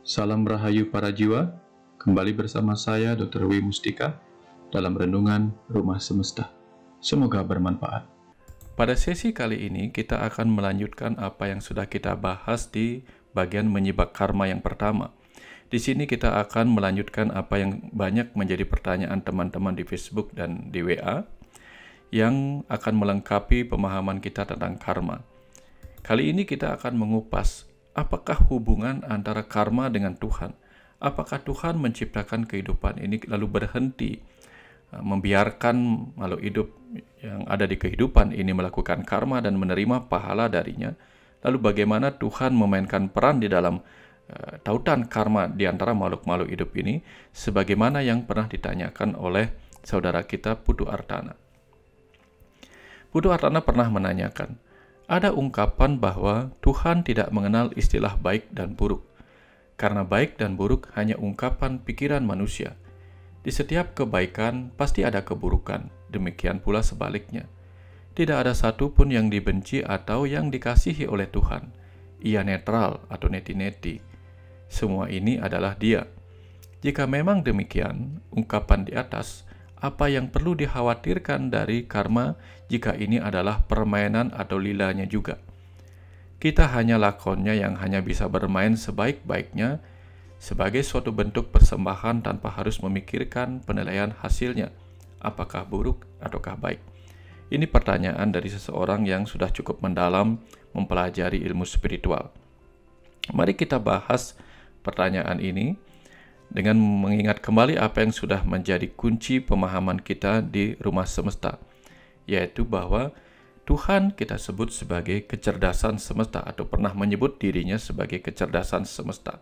Salam Rahayu para jiwa, kembali bersama saya Dr. W. Mustika dalam Renungan Rumah Semesta. Semoga bermanfaat. Pada sesi kali ini kita akan melanjutkan apa yang sudah kita bahas di bagian menyibak karma yang pertama. Di sini kita akan melanjutkan apa yang banyak menjadi pertanyaan teman-teman di Facebook dan di WA yang akan melengkapi pemahaman kita tentang karma. Kali ini kita akan mengupas apakah hubungan antara karma dengan Tuhan. Apakah Tuhan menciptakan kehidupan ini lalu berhenti membiarkan makhluk hidup yang ada di kehidupan ini melakukan karma dan menerima pahala darinya. Lalu bagaimana Tuhan memainkan peran di dalam tautan karma di antara makhluk-makhluk hidup ini, sebagaimana yang pernah ditanyakan oleh saudara kita Putu Artana. Putu Artana pernah menanyakan, ada ungkapan bahwa Tuhan tidak mengenal istilah baik dan buruk, karena baik dan buruk hanya ungkapan pikiran manusia. Di setiap kebaikan pasti ada keburukan, demikian pula sebaliknya. Tidak ada satupun yang dibenci atau yang dikasihi oleh Tuhan. Ia netral atau neti-neti. Semua ini adalah Dia. Jika memang demikian, ungkapan di atas, apa yang perlu dikhawatirkan dari karma jika ini adalah permainan atau lilanya juga? Kita hanya lakonnya yang hanya bisa bermain sebaik-baiknya sebagai suatu bentuk persembahan tanpa harus memikirkan penilaian hasilnya, apakah buruk ataukah baik. Ini pertanyaan dari seseorang yang sudah cukup mendalam mempelajari ilmu spiritual. Mari kita bahas pertanyaan ini dengan mengingat kembali apa yang sudah menjadi kunci pemahaman kita di rumah semesta, yaitu bahwa Tuhan kita sebut sebagai kecerdasan semesta atau pernah menyebut dirinya sebagai kecerdasan semesta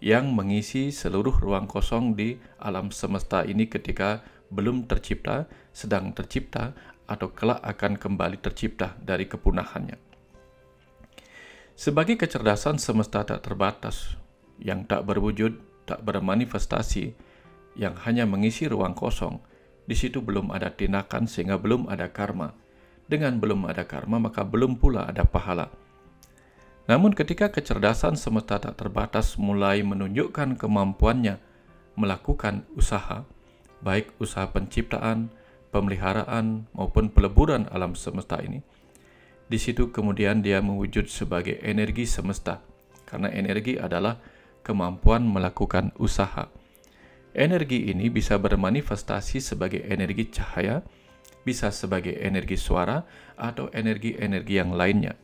yang mengisi seluruh ruang kosong di alam semesta ini ketika belum tercipta, sedang tercipta, atau kelak akan kembali tercipta dari kepunahannya. Sebagai kecerdasan semesta tak terbatas, yang tak berwujud, tak bermanifestasi, yang hanya mengisi ruang kosong, di situ belum ada tindakan sehingga belum ada karma. Dengan belum ada karma, maka belum pula ada pahala. Namun ketika kecerdasan semesta tak terbatas mulai menunjukkan kemampuannya melakukan usaha, baik usaha penciptaan, pemeliharaan, maupun peleburan alam semesta ini, di situ kemudian dia mewujud sebagai energi semesta, karena energi adalah kemampuan melakukan usaha. Energi ini bisa bermanifestasi sebagai energi cahaya, bisa sebagai energi suara, atau energi-energi yang lainnya.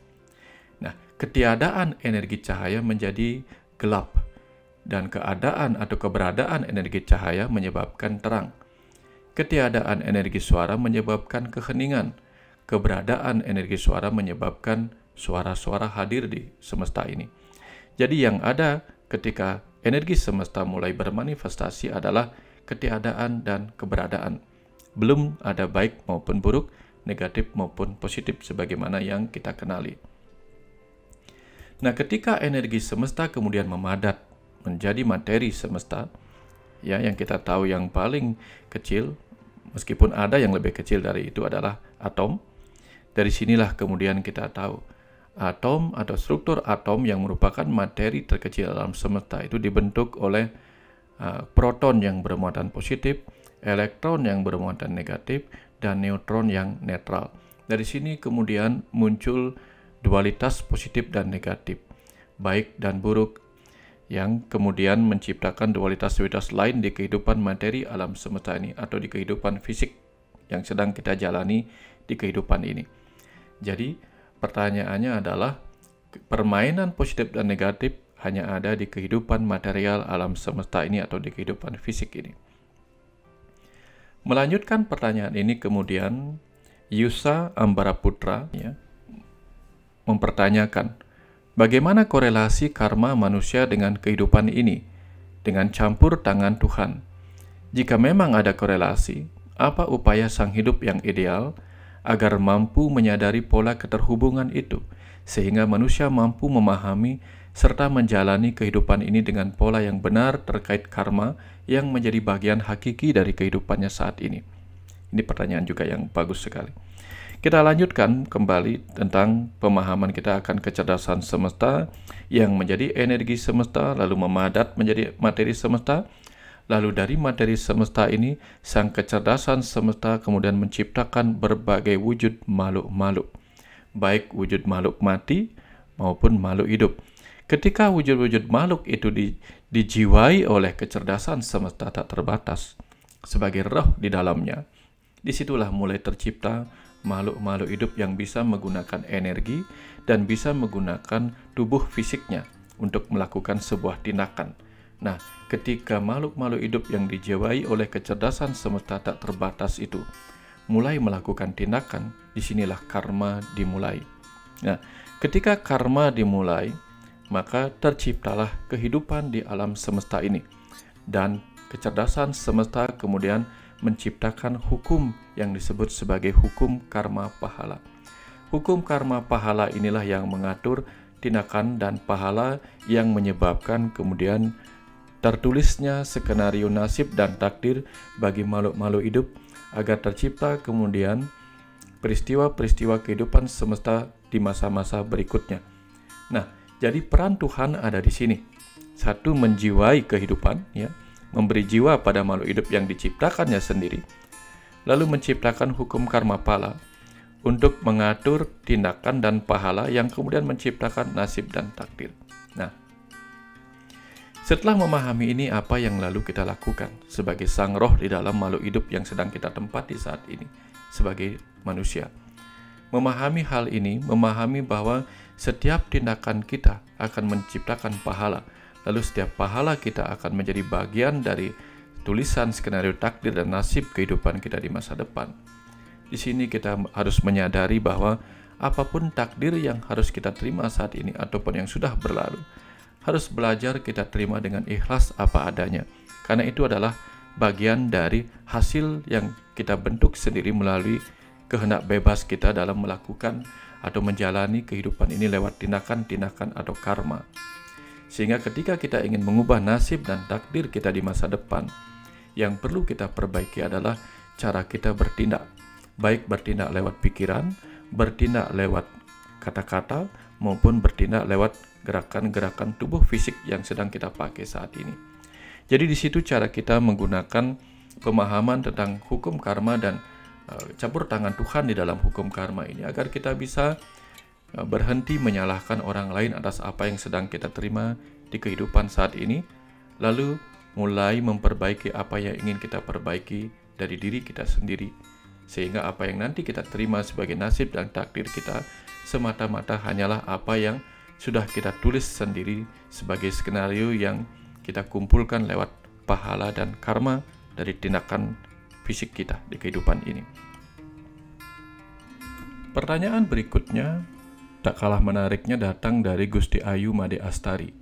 Nah, ketiadaan energi cahaya menjadi gelap, dan keadaan atau keberadaan energi cahaya menyebabkan terang. Ketiadaan energi suara menyebabkan keheningan. Keberadaan energi suara menyebabkan suara-suara hadir di semesta ini. Jadi yang ada ketika energi semesta mulai bermanifestasi adalah ketiadaan dan keberadaan. Belum ada baik maupun buruk, negatif maupun positif sebagaimana yang kita kenali. Nah, ketika energi semesta kemudian memadat menjadi materi semesta, ya yang kita tahu yang paling kecil, meskipun ada yang lebih kecil dari itu adalah atom. Dari sinilah kemudian kita tahu atom atau struktur atom yang merupakan materi terkecil alam semesta itu dibentuk oleh proton yang bermuatan positif, elektron yang bermuatan negatif, dan neutron yang netral. Dari sini kemudian muncul dualitas positif dan negatif, baik dan buruk, yang kemudian menciptakan dualitas-dualitas lain di kehidupan materi alam semesta ini atau di kehidupan fisik yang sedang kita jalani di kehidupan ini. Jadi pertanyaannya adalah permainan positif dan negatif hanya ada di kehidupan material alam semesta ini atau di kehidupan fisik ini. Melanjutkan pertanyaan ini kemudian Yusa Ambaraputra mempertanyakan, bagaimana korelasi karma manusia dengan kehidupan ini, dengan campur tangan Tuhan? Jika memang ada korelasi, apa upaya sang hidup yang ideal agar mampu menyadari pola keterhubungan itu, sehingga manusia mampu memahami serta menjalani kehidupan ini dengan pola yang benar terkait karma yang menjadi bagian hakiki dari kehidupannya saat ini? Ini pertanyaan juga yang bagus sekali. Kita lanjutkan kembali tentang pemahaman kita akan kecerdasan semesta yang menjadi energi semesta, lalu memadat menjadi materi semesta. Lalu dari materi semesta ini, sang kecerdasan semesta kemudian menciptakan berbagai wujud makhluk-makhluk, baik wujud makhluk mati maupun makhluk hidup. Ketika wujud-wujud makhluk itu dijiwai oleh kecerdasan semesta tak terbatas sebagai roh di dalamnya, disitulah mulai tercipta makhluk-makhluk hidup yang bisa menggunakan energi dan bisa menggunakan tubuh fisiknya untuk melakukan sebuah tindakan. Nah, ketika makhluk-makhluk hidup yang dijiwai oleh kecerdasan semesta tak terbatas itu mulai melakukan tindakan, disinilah karma dimulai. Nah, ketika karma dimulai, maka terciptalah kehidupan di alam semesta ini. Dan kecerdasan semesta kemudian menciptakan hukum yang disebut sebagai hukum karma pahala. Hukum karma pahala inilah yang mengatur tindakan dan pahala yang menyebabkan kemudian tertulisnya skenario nasib dan takdir bagi makhluk-makhluk hidup agar tercipta kemudian peristiwa-peristiwa kehidupan semesta di masa-masa berikutnya. Nah, jadi peran Tuhan ada di sini. Satu, menjiwai kehidupan, ya, memberi jiwa pada makhluk hidup yang diciptakannya sendiri, lalu menciptakan hukum karma pahala untuk mengatur tindakan dan pahala yang kemudian menciptakan nasib dan takdir. Nah, setelah memahami ini, apa yang lalu kita lakukan sebagai sang roh di dalam makhluk hidup yang sedang kita tempati saat ini sebagai manusia? Memahami hal ini, memahami bahwa setiap tindakan kita akan menciptakan pahala, lalu setiap pahala kita akan menjadi bagian dari tulisan skenario takdir dan nasib kehidupan kita di masa depan. Di sini kita harus menyadari bahwa apapun takdir yang harus kita terima saat ini ataupun yang sudah berlalu, harus belajar kita terima dengan ikhlas apa adanya. Karena itu adalah bagian dari hasil yang kita bentuk sendiri melalui kehendak bebas kita dalam melakukan atau menjalani kehidupan ini lewat tindakan-tindakan atau karma. Sehingga ketika kita ingin mengubah nasib dan takdir kita di masa depan, yang perlu kita perbaiki adalah cara kita bertindak. Baik bertindak lewat pikiran, bertindak lewat kata-kata, maupun bertindak lewat gerakan-gerakan tubuh fisik yang sedang kita pakai saat ini. Jadi di situ cara kita menggunakan pemahaman tentang hukum karma dan campur tangan Tuhan di dalam hukum karma ini agar kita bisa berhenti menyalahkan orang lain atas apa yang sedang kita terima di kehidupan saat ini, lalu mulai memperbaiki apa yang ingin kita perbaiki dari diri kita sendiri, sehingga apa yang nanti kita terima sebagai nasib dan takdir kita semata-mata hanyalah apa yang sudah kita tulis sendiri sebagai skenario yang kita kumpulkan lewat pahala dan karma dari tindakan fisik kita di kehidupan ini. Pertanyaan berikutnya tak kalah menariknya datang dari Gusti Ayu Made Astari.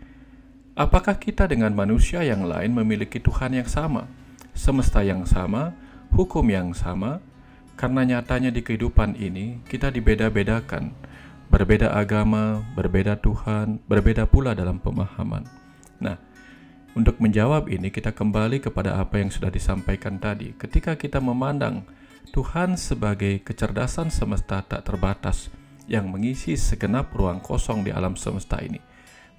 Apakah kita dengan manusia yang lain memiliki Tuhan yang sama, semesta yang sama, hukum yang sama? Karena nyatanya di kehidupan ini kita dibeda-bedakan, berbeda agama, berbeda Tuhan, berbeda pula dalam pemahaman. Nah, untuk menjawab ini kita kembali kepada apa yang sudah disampaikan tadi. Ketika kita memandang Tuhan sebagai kecerdasan semesta tak terbatas yang mengisi segenap ruang kosong di alam semesta ini,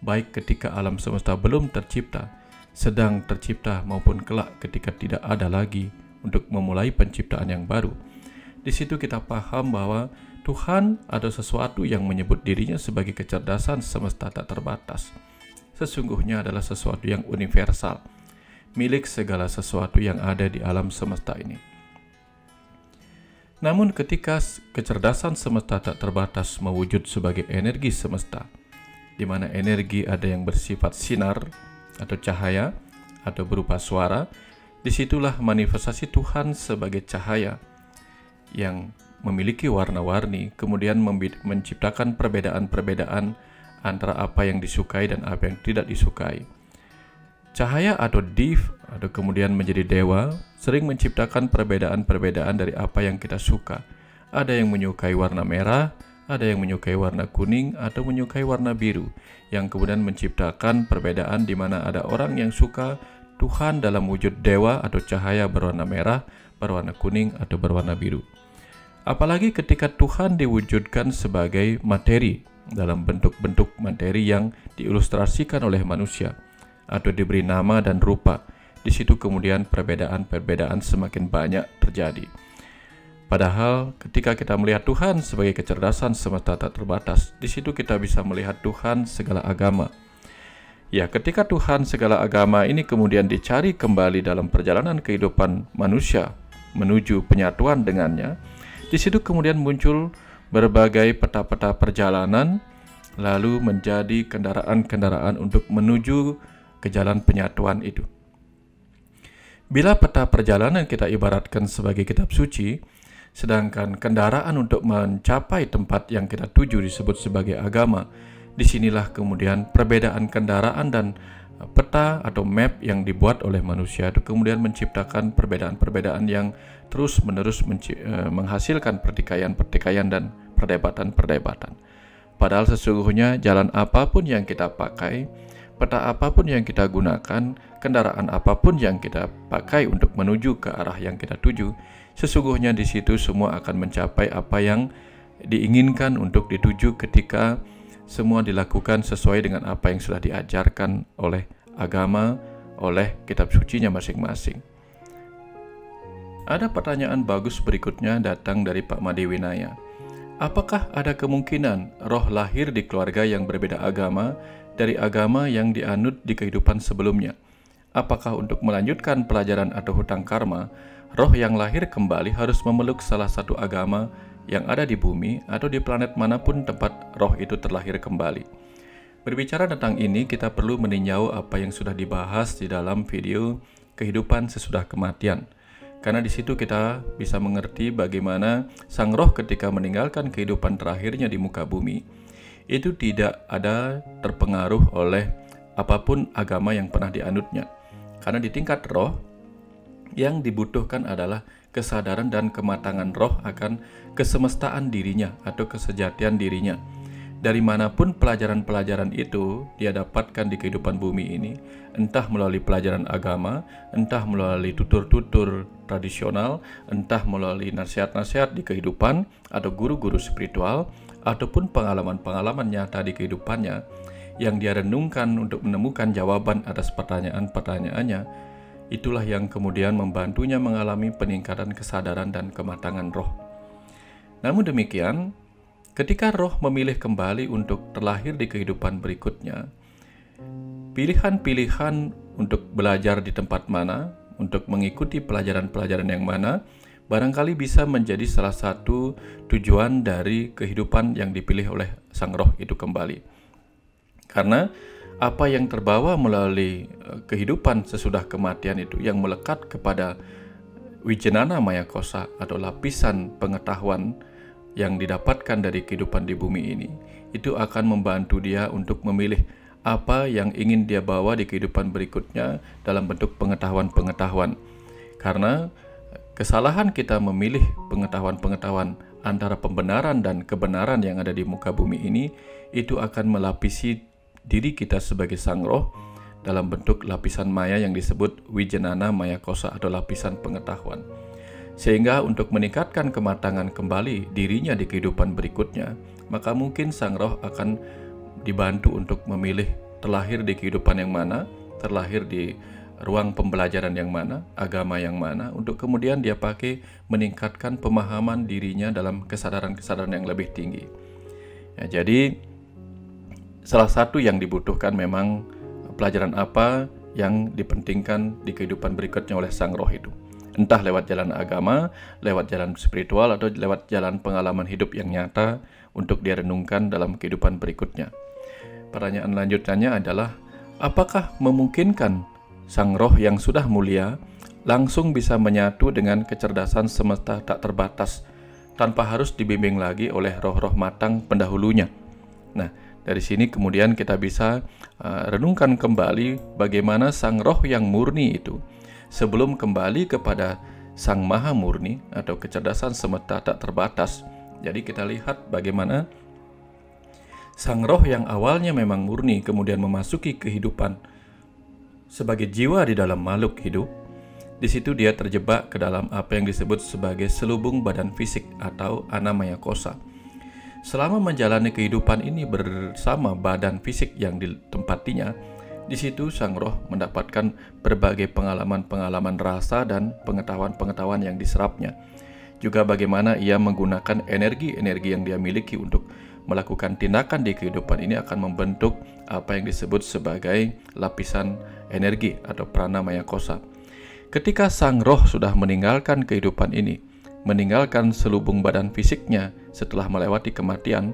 baik ketika alam semesta belum tercipta, sedang tercipta, maupun kelak ketika tidak ada lagi untuk memulai penciptaan yang baru. Di situ kita paham bahwa Tuhan ada sesuatu yang menyebut dirinya sebagai kecerdasan semesta tak terbatas. Sesungguhnya adalah sesuatu yang universal, milik segala sesuatu yang ada di alam semesta ini. Namun ketika kecerdasan semesta tak terbatas mewujud sebagai energi semesta, di mana energi ada yang bersifat sinar atau cahaya atau berupa suara, disitulah manifestasi Tuhan sebagai cahaya yang memiliki warna-warni, kemudian menciptakan perbedaan-perbedaan antara apa yang disukai dan apa yang tidak disukai. Cahaya atau div atau kemudian menjadi dewa sering menciptakan perbedaan-perbedaan dari apa yang kita suka. Ada yang menyukai warna merah, ada yang menyukai warna kuning atau menyukai warna biru, yang kemudian menciptakan perbedaan di mana ada orang yang suka Tuhan dalam wujud dewa atau cahaya berwarna merah, berwarna kuning atau berwarna biru. Apalagi ketika Tuhan diwujudkan sebagai materi dalam bentuk-bentuk materi yang diilustrasikan oleh manusia atau diberi nama dan rupa. Di situ kemudian perbedaan-perbedaan semakin banyak terjadi. Padahal ketika kita melihat Tuhan sebagai kecerdasan semesta tak terbatas, di situ kita bisa melihat Tuhan segala agama. Ya, ketika Tuhan segala agama ini kemudian dicari kembali dalam perjalanan kehidupan manusia menuju penyatuan dengannya, di situ kemudian muncul berbagai peta-peta perjalanan, lalu menjadi kendaraan-kendaraan untuk menuju ke jalan penyatuan itu. Bila peta perjalanan kita ibaratkan sebagai kitab suci, sedangkan kendaraan untuk mencapai tempat yang kita tuju disebut sebagai agama, disinilah kemudian perbedaan kendaraan dan peta atau map yang dibuat oleh manusia itu kemudian menciptakan perbedaan-perbedaan yang terus-menerus menghasilkan pertikaian-pertikaian dan perdebatan-perdebatan. Padahal sesungguhnya jalan apapun yang kita pakai, peta apapun yang kita gunakan, kendaraan apapun yang kita pakai untuk menuju ke arah yang kita tuju, sesungguhnya di situ semua akan mencapai apa yang diinginkan untuk dituju ketika semua dilakukan sesuai dengan apa yang sudah diajarkan oleh agama, oleh kitab sucinya masing-masing. Ada pertanyaan bagus berikutnya datang dari Pak Made Winaya. Apakah ada kemungkinan roh lahir di keluarga yang berbeda agama dari agama yang dianut di kehidupan sebelumnya? Apakah untuk melanjutkan pelajaran atau hutang karma, roh yang lahir kembali harus memeluk salah satu agama yang ada di bumi atau di planet manapun tempat roh itu terlahir kembali? Berbicara tentang ini, kita perlu meninjau apa yang sudah dibahas di dalam video kehidupan sesudah kematian. Karena di situ kita bisa mengerti bagaimana sang roh ketika meninggalkan kehidupan terakhirnya di muka bumi, itu tidak ada terpengaruh oleh apapun agama yang pernah dianutnya. Karena di tingkat roh, yang dibutuhkan adalah kesadaran dan kematangan roh akan kesemestaan dirinya atau kesejatian dirinya. Dari manapun pelajaran-pelajaran itu dia dapatkan di kehidupan bumi ini, entah melalui pelajaran agama, entah melalui tutur-tutur tradisional, entah melalui nasihat-nasihat di kehidupan atau guru-guru spiritual, ataupun pengalaman-pengalaman nyata di kehidupannya yang dia renungkan untuk menemukan jawaban atas pertanyaan-pertanyaannya, itulah yang kemudian membantunya mengalami peningkatan kesadaran dan kematangan roh. Namun demikian, ketika roh memilih kembali untuk terlahir di kehidupan berikutnya, pilihan-pilihan untuk belajar di tempat mana, untuk mengikuti pelajaran-pelajaran yang mana, barangkali bisa menjadi salah satu tujuan dari kehidupan yang dipilih oleh sang roh itu kembali. Karena apa yang terbawa melalui kehidupan sesudah kematian itu yang melekat kepada Wijenana Maya Kosa atau lapisan pengetahuan yang didapatkan dari kehidupan di bumi ini, itu akan membantu dia untuk memilih apa yang ingin dia bawa di kehidupan berikutnya dalam bentuk pengetahuan-pengetahuan. Karena kesalahan kita memilih pengetahuan-pengetahuan antara pembenaran dan kebenaran yang ada di muka bumi ini, itu akan melapisi diri kita sebagai sang roh dalam bentuk lapisan maya yang disebut Wijenana Maya Kosa atau lapisan pengetahuan. Sehingga untuk meningkatkan kematangan kembali dirinya di kehidupan berikutnya, maka mungkin sang roh akan dibantu untuk memilih terlahir di kehidupan yang mana, terlahir di ruang pembelajaran yang mana, agama yang mana, untuk kemudian dia pakai meningkatkan pemahaman dirinya dalam kesadaran-kesadaran yang lebih tinggi. Ya, jadi salah satu yang dibutuhkan memang pelajaran apa yang dipentingkan di kehidupan berikutnya oleh sang roh itu. Entah lewat jalan agama, lewat jalan spiritual, atau lewat jalan pengalaman hidup yang nyata untuk dia renungkan dalam kehidupan berikutnya. Pertanyaan lanjutannya adalah, apakah memungkinkan sang roh yang sudah mulia langsung bisa menyatu dengan kecerdasan semesta tak terbatas tanpa harus dibimbing lagi oleh roh-roh matang pendahulunya? Nah, dari sini kemudian kita bisa renungkan kembali bagaimana sang roh yang murni itu sebelum kembali kepada sang maha murni atau kecerdasan semesta tak terbatas. Jadi kita lihat bagaimana sang roh yang awalnya memang murni kemudian memasuki kehidupan sebagai jiwa di dalam makhluk hidup. Di situ dia terjebak ke dalam apa yang disebut sebagai selubung badan fisik atau anamaya kosa. Selama menjalani kehidupan ini bersama badan fisik yang ditempatinya, di situ sang roh mendapatkan berbagai pengalaman-pengalaman rasa dan pengetahuan-pengetahuan yang diserapnya. Juga bagaimana ia menggunakan energi-energi yang dia miliki untuk melakukan tindakan di kehidupan ini akan membentuk apa yang disebut sebagai lapisan energi atau pranamaya kosa. Ketika sang roh sudah meninggalkan kehidupan ini, meninggalkan selubung badan fisiknya setelah melewati kematian,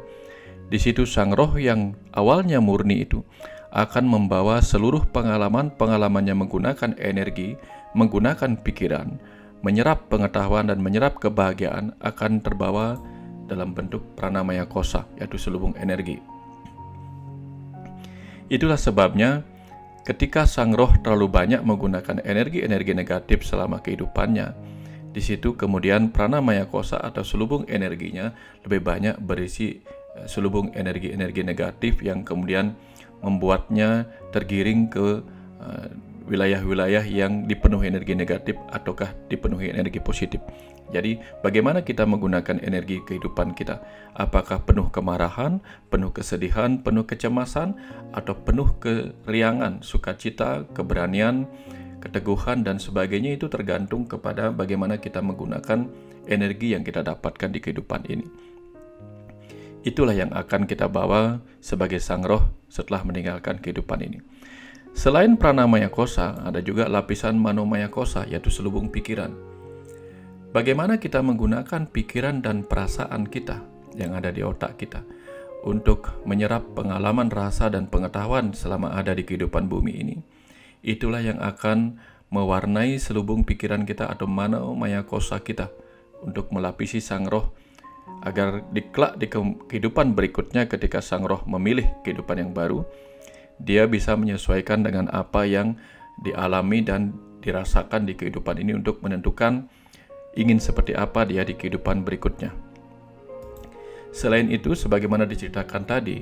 di situ sang roh yang awalnya murni itu akan membawa seluruh pengalaman-pengalamannya menggunakan energi, menggunakan pikiran, menyerap pengetahuan dan menyerap kebahagiaan akan terbawa dalam bentuk pranamaya kosa, yaitu selubung energi. Itulah sebabnya ketika sang roh terlalu banyak menggunakan energi-energi negatif selama kehidupannya, di situ kemudian pranamaya kosa atau selubung energinya lebih banyak berisi selubung energi-energi negatif yang kemudian membuatnya tergiring ke wilayah-wilayah yang dipenuhi energi negatif ataukah dipenuhi energi positif. Jadi bagaimana kita menggunakan energi kehidupan kita? Apakah penuh kemarahan, penuh kesedihan, penuh kecemasan, atau penuh keriangan, sukacita, keberanian, keteguhan, dan sebagainya? Itu tergantung kepada bagaimana kita menggunakan energi yang kita dapatkan di kehidupan ini. Itulah yang akan kita bawa sebagai sang roh setelah meninggalkan kehidupan ini. Selain pranamaya kosa, ada juga lapisan manomaya kosa, yaitu selubung pikiran. Bagaimana kita menggunakan pikiran dan perasaan kita yang ada di otak kita untuk menyerap pengalaman rasa dan pengetahuan selama ada di kehidupan bumi ini. Itulah yang akan mewarnai selubung pikiran kita atau manomaya kosa kita untuk melapisi sang roh agar kelak di kehidupan berikutnya ketika sang roh memilih kehidupan yang baru, dia bisa menyesuaikan dengan apa yang dialami dan dirasakan di kehidupan ini untuk menentukan ingin seperti apa dia di kehidupan berikutnya. Selain itu, sebagaimana diceritakan tadi,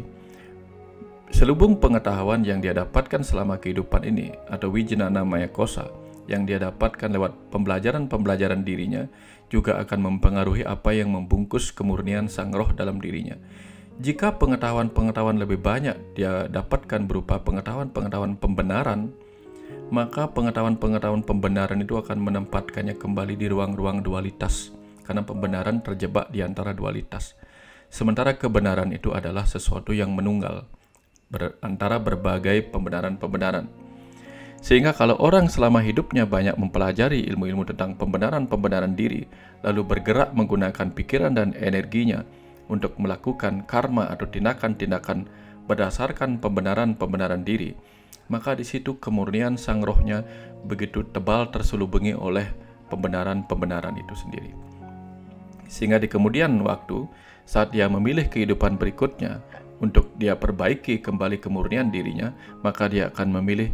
selubung pengetahuan yang dia dapatkan selama kehidupan ini atau wijnana maya kosa yang dia dapatkan lewat pembelajaran-pembelajaran dirinya juga akan mempengaruhi apa yang membungkus kemurnian sang roh dalam dirinya. Jika pengetahuan-pengetahuan lebih banyak dia dapatkan berupa pengetahuan-pengetahuan pembenaran, maka pengetahuan-pengetahuan pembenaran itu akan menempatkannya kembali di ruang-ruang dualitas, karena pembenaran terjebak di antara dualitas. Sementara kebenaran itu adalah sesuatu yang menunggal antara berbagai pembenaran-pembenaran. Sehingga kalau orang selama hidupnya banyak mempelajari ilmu-ilmu tentang pembenaran-pembenaran diri, lalu bergerak menggunakan pikiran dan energinya untuk melakukan karma atau tindakan-tindakan berdasarkan pembenaran-pembenaran diri, maka di situ kemurnian sang rohnya begitu tebal terselubungi oleh pembenaran-pembenaran itu sendiri. Sehingga di kemudian waktu, saat dia memilih kehidupan berikutnya untuk dia perbaiki kembali kemurnian dirinya, maka dia akan memilih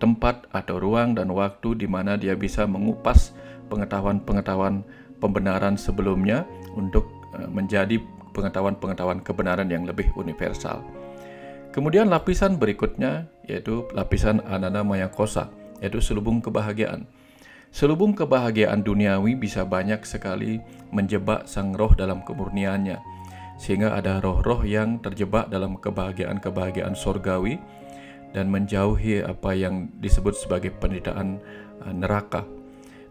tempat atau ruang dan waktu di mana dia bisa mengupas pengetahuan-pengetahuan pembenaran sebelumnya untuk menjadi pengetahuan-pengetahuan kebenaran yang lebih universal. Kemudian lapisan berikutnya yaitu lapisan anana maya kosa, yaitu selubung kebahagiaan. Selubung kebahagiaan duniawi bisa banyak sekali menjebak sang roh dalam kemurniannya, sehingga ada roh-roh yang terjebak dalam kebahagiaan-kebahagiaan surgawi dan menjauhi apa yang disebut sebagai penderitaan neraka.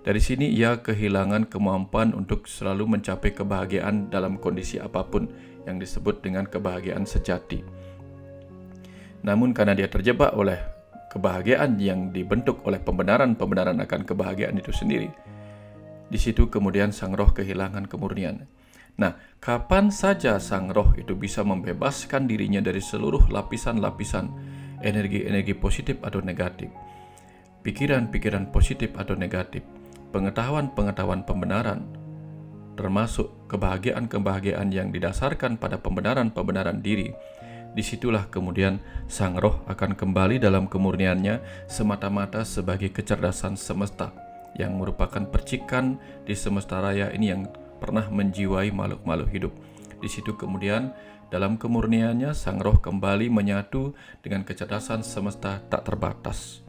Dari sini ia kehilangan kemampuan untuk selalu mencapai kebahagiaan dalam kondisi apapun yang disebut dengan kebahagiaan sejati. Namun karena dia terjebak oleh kebahagiaan yang dibentuk oleh pembenaran-pembenaran akan kebahagiaan itu sendiri, di situ kemudian sang roh kehilangan kemurnian. Nah, kapan saja sang roh itu bisa membebaskan dirinya dari seluruh lapisan-lapisan energi-energi positif atau negatif, pikiran-pikiran positif atau negatif, pengetahuan-pengetahuan pembenaran, termasuk kebahagiaan-kebahagiaan yang didasarkan pada pembenaran-pembenaran diri, disitulah kemudian sang roh akan kembali dalam kemurniannya semata-mata sebagai kecerdasan semesta yang merupakan percikan di semesta raya ini yang pernah menjiwai makhluk-makhluk hidup. Di situ kemudian dalam kemurniannya sang roh kembali menyatu dengan kecerdasan semesta tak terbatas.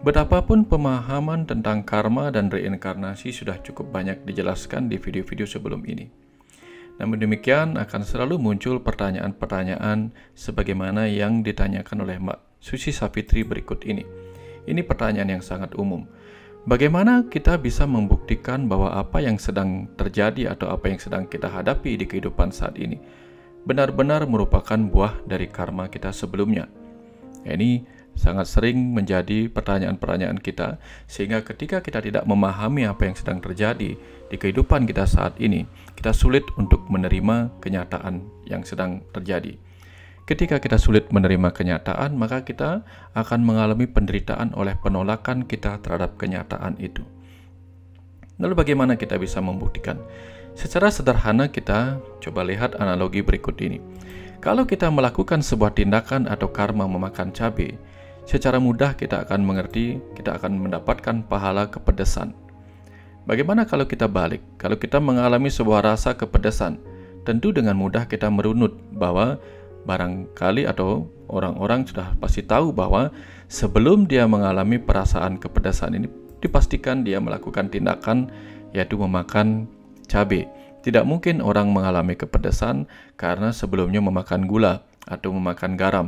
Betapapun pemahaman tentang karma dan reinkarnasi sudah cukup banyak dijelaskan di video-video sebelum ini. Namun demikian akan selalu muncul pertanyaan-pertanyaan sebagaimana yang ditanyakan oleh Mbak Susi Savitri berikut ini. Ini pertanyaan yang sangat umum. Bagaimana kita bisa membuktikan bahwa apa yang sedang terjadi atau apa yang sedang kita hadapi di kehidupan saat ini benar-benar merupakan buah dari karma kita sebelumnya? Ini sangat sering menjadi pertanyaan-pertanyaan kita, sehingga ketika kita tidak memahami apa yang sedang terjadi di kehidupan kita saat ini, kita sulit untuk menerima kenyataan yang sedang terjadi. Ketika kita sulit menerima kenyataan, maka kita akan mengalami penderitaan oleh penolakan kita terhadap kenyataan itu. Lalu bagaimana kita bisa membuktikan? Secara sederhana kita coba lihat analogi berikut ini. Kalau kita melakukan sebuah tindakan atau karma memakan cabai, secara mudah kita akan mengerti, kita akan mendapatkan pahala kepedesan. Bagaimana kalau kita balik? Kalau kita mengalami sebuah rasa kepedesan, tentu dengan mudah kita merunut bahwa barangkali atau orang-orang sudah pasti tahu bahwa sebelum dia mengalami perasaan kepedesan ini, dipastikan dia melakukan tindakan yaitu memakan cabai. Tidak mungkin orang mengalami kepedesan karena sebelumnya memakan gula atau memakan garam.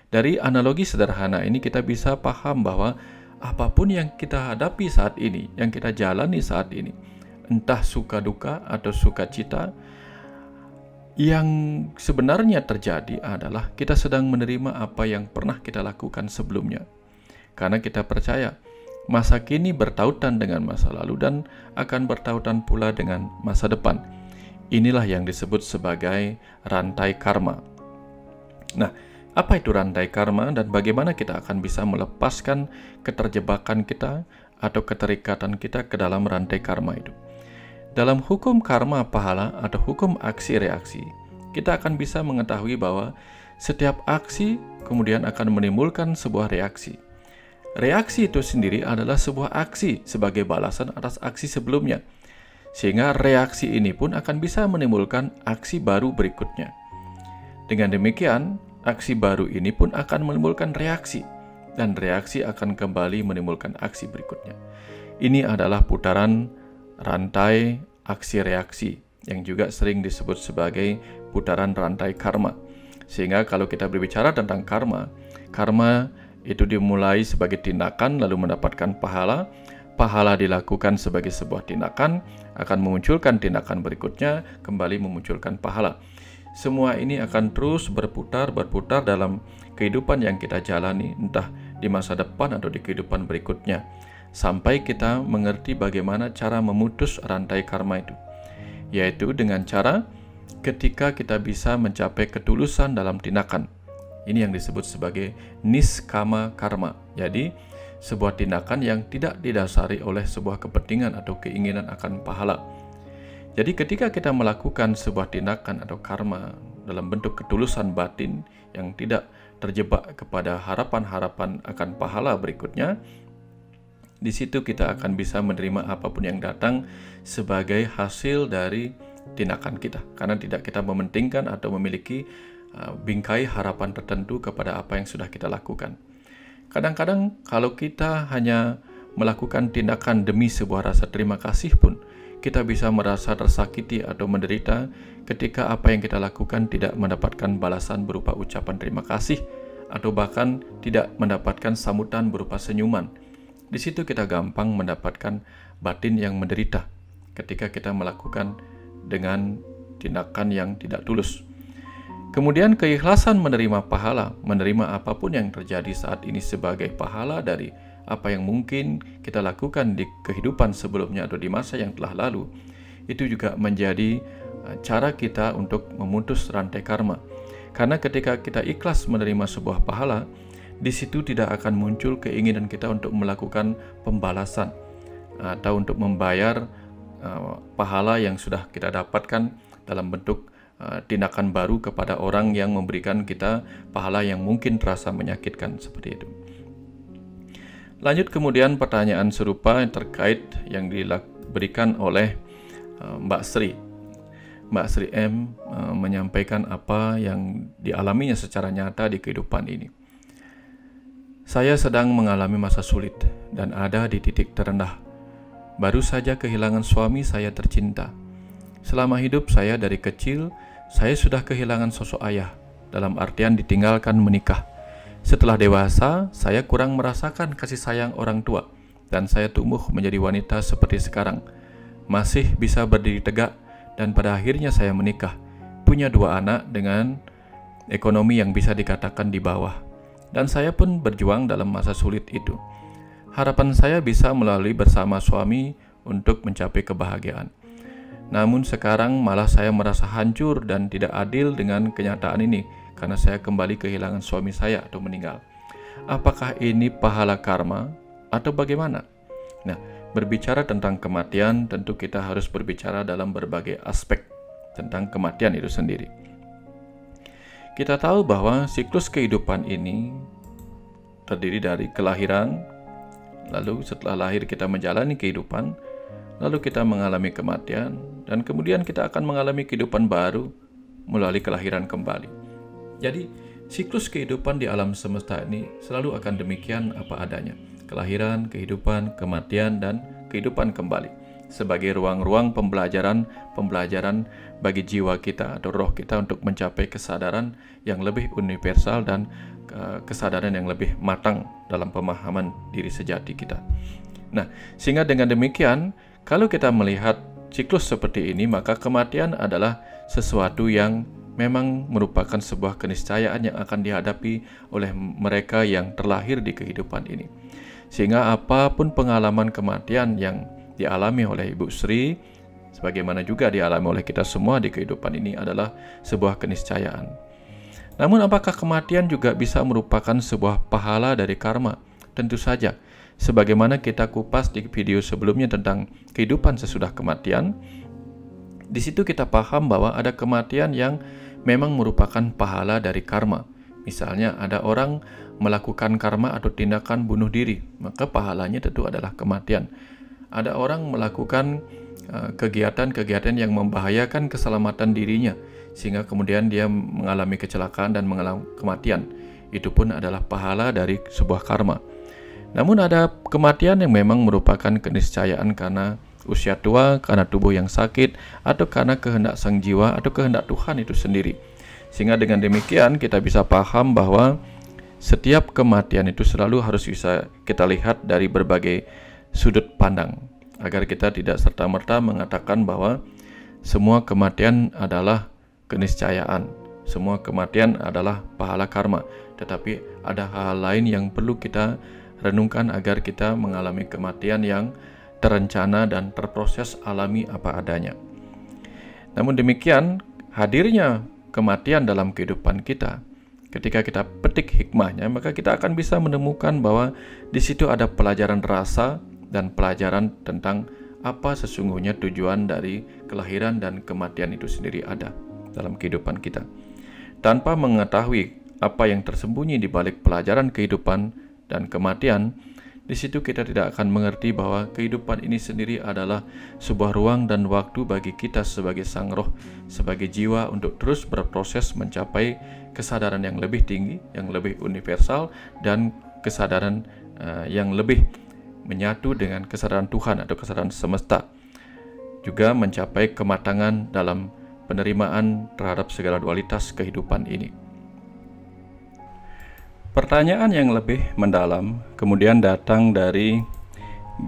Dari analogi sederhana ini kita bisa paham bahwa apapun yang kita hadapi saat ini, yang kita jalani saat ini, entah suka duka atau sukacita, yang sebenarnya terjadi adalah kita sedang menerima apa yang pernah kita lakukan sebelumnya. Karena kita percaya masa kini bertautan dengan masa lalu dan akan bertautan pula dengan masa depan. Inilah yang disebut sebagai rantai karma. Nah, apa itu rantai karma dan bagaimana kita akan bisa melepaskan keterjebakan kita atau keterikatan kita ke dalam rantai karma itu? Dalam hukum karma pahala atau hukum aksi reaksi, kita akan bisa mengetahui bahwa setiap aksi kemudian akan menimbulkan sebuah reaksi. Reaksi itu sendiri adalah sebuah aksi sebagai balasan atas aksi sebelumnya. Sehingga reaksi ini pun akan bisa menimbulkan aksi baru berikutnya. Dengan demikian, aksi baru ini pun akan menimbulkan reaksi, dan reaksi akan kembali menimbulkan aksi berikutnya. Ini adalah putaran rantai aksi-reaksi, yang juga sering disebut sebagai putaran rantai karma. Sehingga kalau kita berbicara tentang karma, karma itu dimulai sebagai tindakan lalu mendapatkan pahala. Pahala dilakukan sebagai sebuah tindakan, akan memunculkan tindakan berikutnya, kembali memunculkan pahala. Semua ini akan terus berputar dalam kehidupan yang kita jalani, entah di masa depan atau di kehidupan berikutnya, sampai kita mengerti bagaimana cara memutus rantai karma itu, yaitu dengan cara ketika kita bisa mencapai ketulusan dalam tindakan. Ini yang disebut sebagai niskama karma. Jadi, sebuah tindakan yang tidak didasari oleh sebuah kepentingan atau keinginan akan pahala. Jadi ketika kita melakukan sebuah tindakan atau karma dalam bentuk ketulusan batin yang tidak terjebak kepada harapan-harapan akan pahala berikutnya, di situ kita akan bisa menerima apapun yang datang sebagai hasil dari tindakan kita, karena tidak kita mementingkan atau memiliki bingkai harapan tertentu kepada apa yang sudah kita lakukan. Kadang-kadang kalau kita hanya melakukan tindakan demi sebuah rasa terima kasih pun, kita bisa merasa tersakiti atau menderita ketika apa yang kita lakukan tidak mendapatkan balasan berupa ucapan terima kasih atau bahkan tidak mendapatkan sambutan berupa senyuman. Di situ kita gampang mendapatkan batin yang menderita ketika kita melakukan dengan tindakan yang tidak tulus. Kemudian keikhlasan menerima pahala, menerima apapun yang terjadi saat ini sebagai pahala dari apa yang mungkin kita lakukan di kehidupan sebelumnya atau di masa yang telah lalu, itu juga menjadi cara kita untuk memutus rantai karma. Karena ketika kita ikhlas menerima sebuah pahala, di situ tidak akan muncul keinginan kita untuk melakukan pembalasan atau untuk membayar pahala yang sudah kita dapatkan dalam bentuk tindakan baru kepada orang yang memberikan kita pahala yang mungkin terasa menyakitkan seperti itu. Lanjut kemudian pertanyaan serupa yang terkait yang diberikan oleh Mbak Sri. Mbak Sri M menyampaikan apa yang dialaminya secara nyata di kehidupan ini. Saya sedang mengalami masa sulit dan ada di titik terendah. Baru saja kehilangan suami saya tercinta. Selama hidup saya dari kecil, saya sudah kehilangan sosok ayah, dalam artian ditinggalkan menikah. Setelah dewasa, saya kurang merasakan kasih sayang orang tua, dan saya tumbuh menjadi wanita seperti sekarang. Masih bisa berdiri tegak, dan pada akhirnya saya menikah. Punya 2 anak dengan ekonomi yang bisa dikatakan di bawah. Dan saya pun berjuang dalam masa sulit itu. Harapan saya bisa melalui bersama suami untuk mencapai kebahagiaan. Namun sekarang malah saya merasa hancur dan tidak adil dengan kenyataan ini karena saya kembali kehilangan suami saya atau meninggal. Apakah ini pahala karma atau bagaimana? Nah, berbicara tentang kematian tentu kita harus berbicara dalam berbagai aspek tentang kematian itu sendiri. Kita tahu bahwa siklus kehidupan ini terdiri dari kelahiran, lalu setelah lahir kita menjalani kehidupan, lalu kita mengalami kematian, dan kemudian kita akan mengalami kehidupan baru melalui kelahiran kembali. Jadi, siklus kehidupan di alam semesta ini selalu akan demikian apa adanya. Kelahiran, kehidupan, kematian, dan kehidupan kembali. Sebagai ruang-ruang pembelajaran bagi jiwa kita atau roh kita untuk mencapai kesadaran yang lebih universal dan kesadaran yang lebih matang dalam pemahaman diri sejati kita. Nah, sehingga dengan demikian, kalau kita melihat siklus seperti ini, maka kematian adalah sesuatu yang memang merupakan sebuah keniscayaan yang akan dihadapi oleh mereka yang terlahir di kehidupan ini. Sehingga apapun pengalaman kematian yang dialami oleh Ibu Sri, sebagaimana juga dialami oleh kita semua di kehidupan ini adalah sebuah keniscayaan. Namun apakah kematian juga bisa merupakan sebuah pahala dari karma? Tentu saja. Sebagaimana kita kupas di video sebelumnya tentang kehidupan sesudah kematian, di situ kita paham bahwa ada kematian yang memang merupakan pahala dari karma. Misalnya ada orang melakukan karma atau tindakan bunuh diri, maka pahalanya tentu adalah kematian. Ada orang melakukan kegiatan-kegiatan yang membahayakan keselamatan dirinya, sehingga kemudian dia mengalami kecelakaan dan mengalami kematian. Itu pun adalah pahala dari sebuah karma. Namun ada kematian yang memang merupakan keniscayaan karena usia tua, karena tubuh yang sakit, atau karena kehendak sang jiwa atau kehendak Tuhan itu sendiri. Sehingga dengan demikian kita bisa paham bahwa setiap kematian itu selalu harus bisa kita lihat dari berbagai sudut pandang, agar kita tidak serta-merta mengatakan bahwa semua kematian adalah keniscayaan, semua kematian adalah pahala karma. Tetapi ada hal lain yang perlu kita renungkan agar kita mengalami kematian yang terencana dan terproses alami apa adanya. Namun demikian, hadirnya kematian dalam kehidupan kita, ketika kita petik hikmahnya, maka kita akan bisa menemukan bahwa di situ ada pelajaran rasa dan pelajaran tentang apa sesungguhnya tujuan dari kelahiran dan kematian itu sendiri ada dalam kehidupan kita. Tanpa mengetahui apa yang tersembunyi di balik pelajaran kehidupan dan kematian, di situ kita tidak akan mengerti bahwa kehidupan ini sendiri adalah sebuah ruang dan waktu bagi kita sebagai sang roh, sebagai jiwa untuk terus berproses mencapai kesadaran yang lebih tinggi, yang lebih universal, dan kesadaran yang lebih menyatu dengan kesadaran Tuhan atau kesadaran semesta. Juga mencapai kematangan dalam penerimaan terhadap segala dualitas kehidupan ini. Pertanyaan yang lebih mendalam kemudian datang dari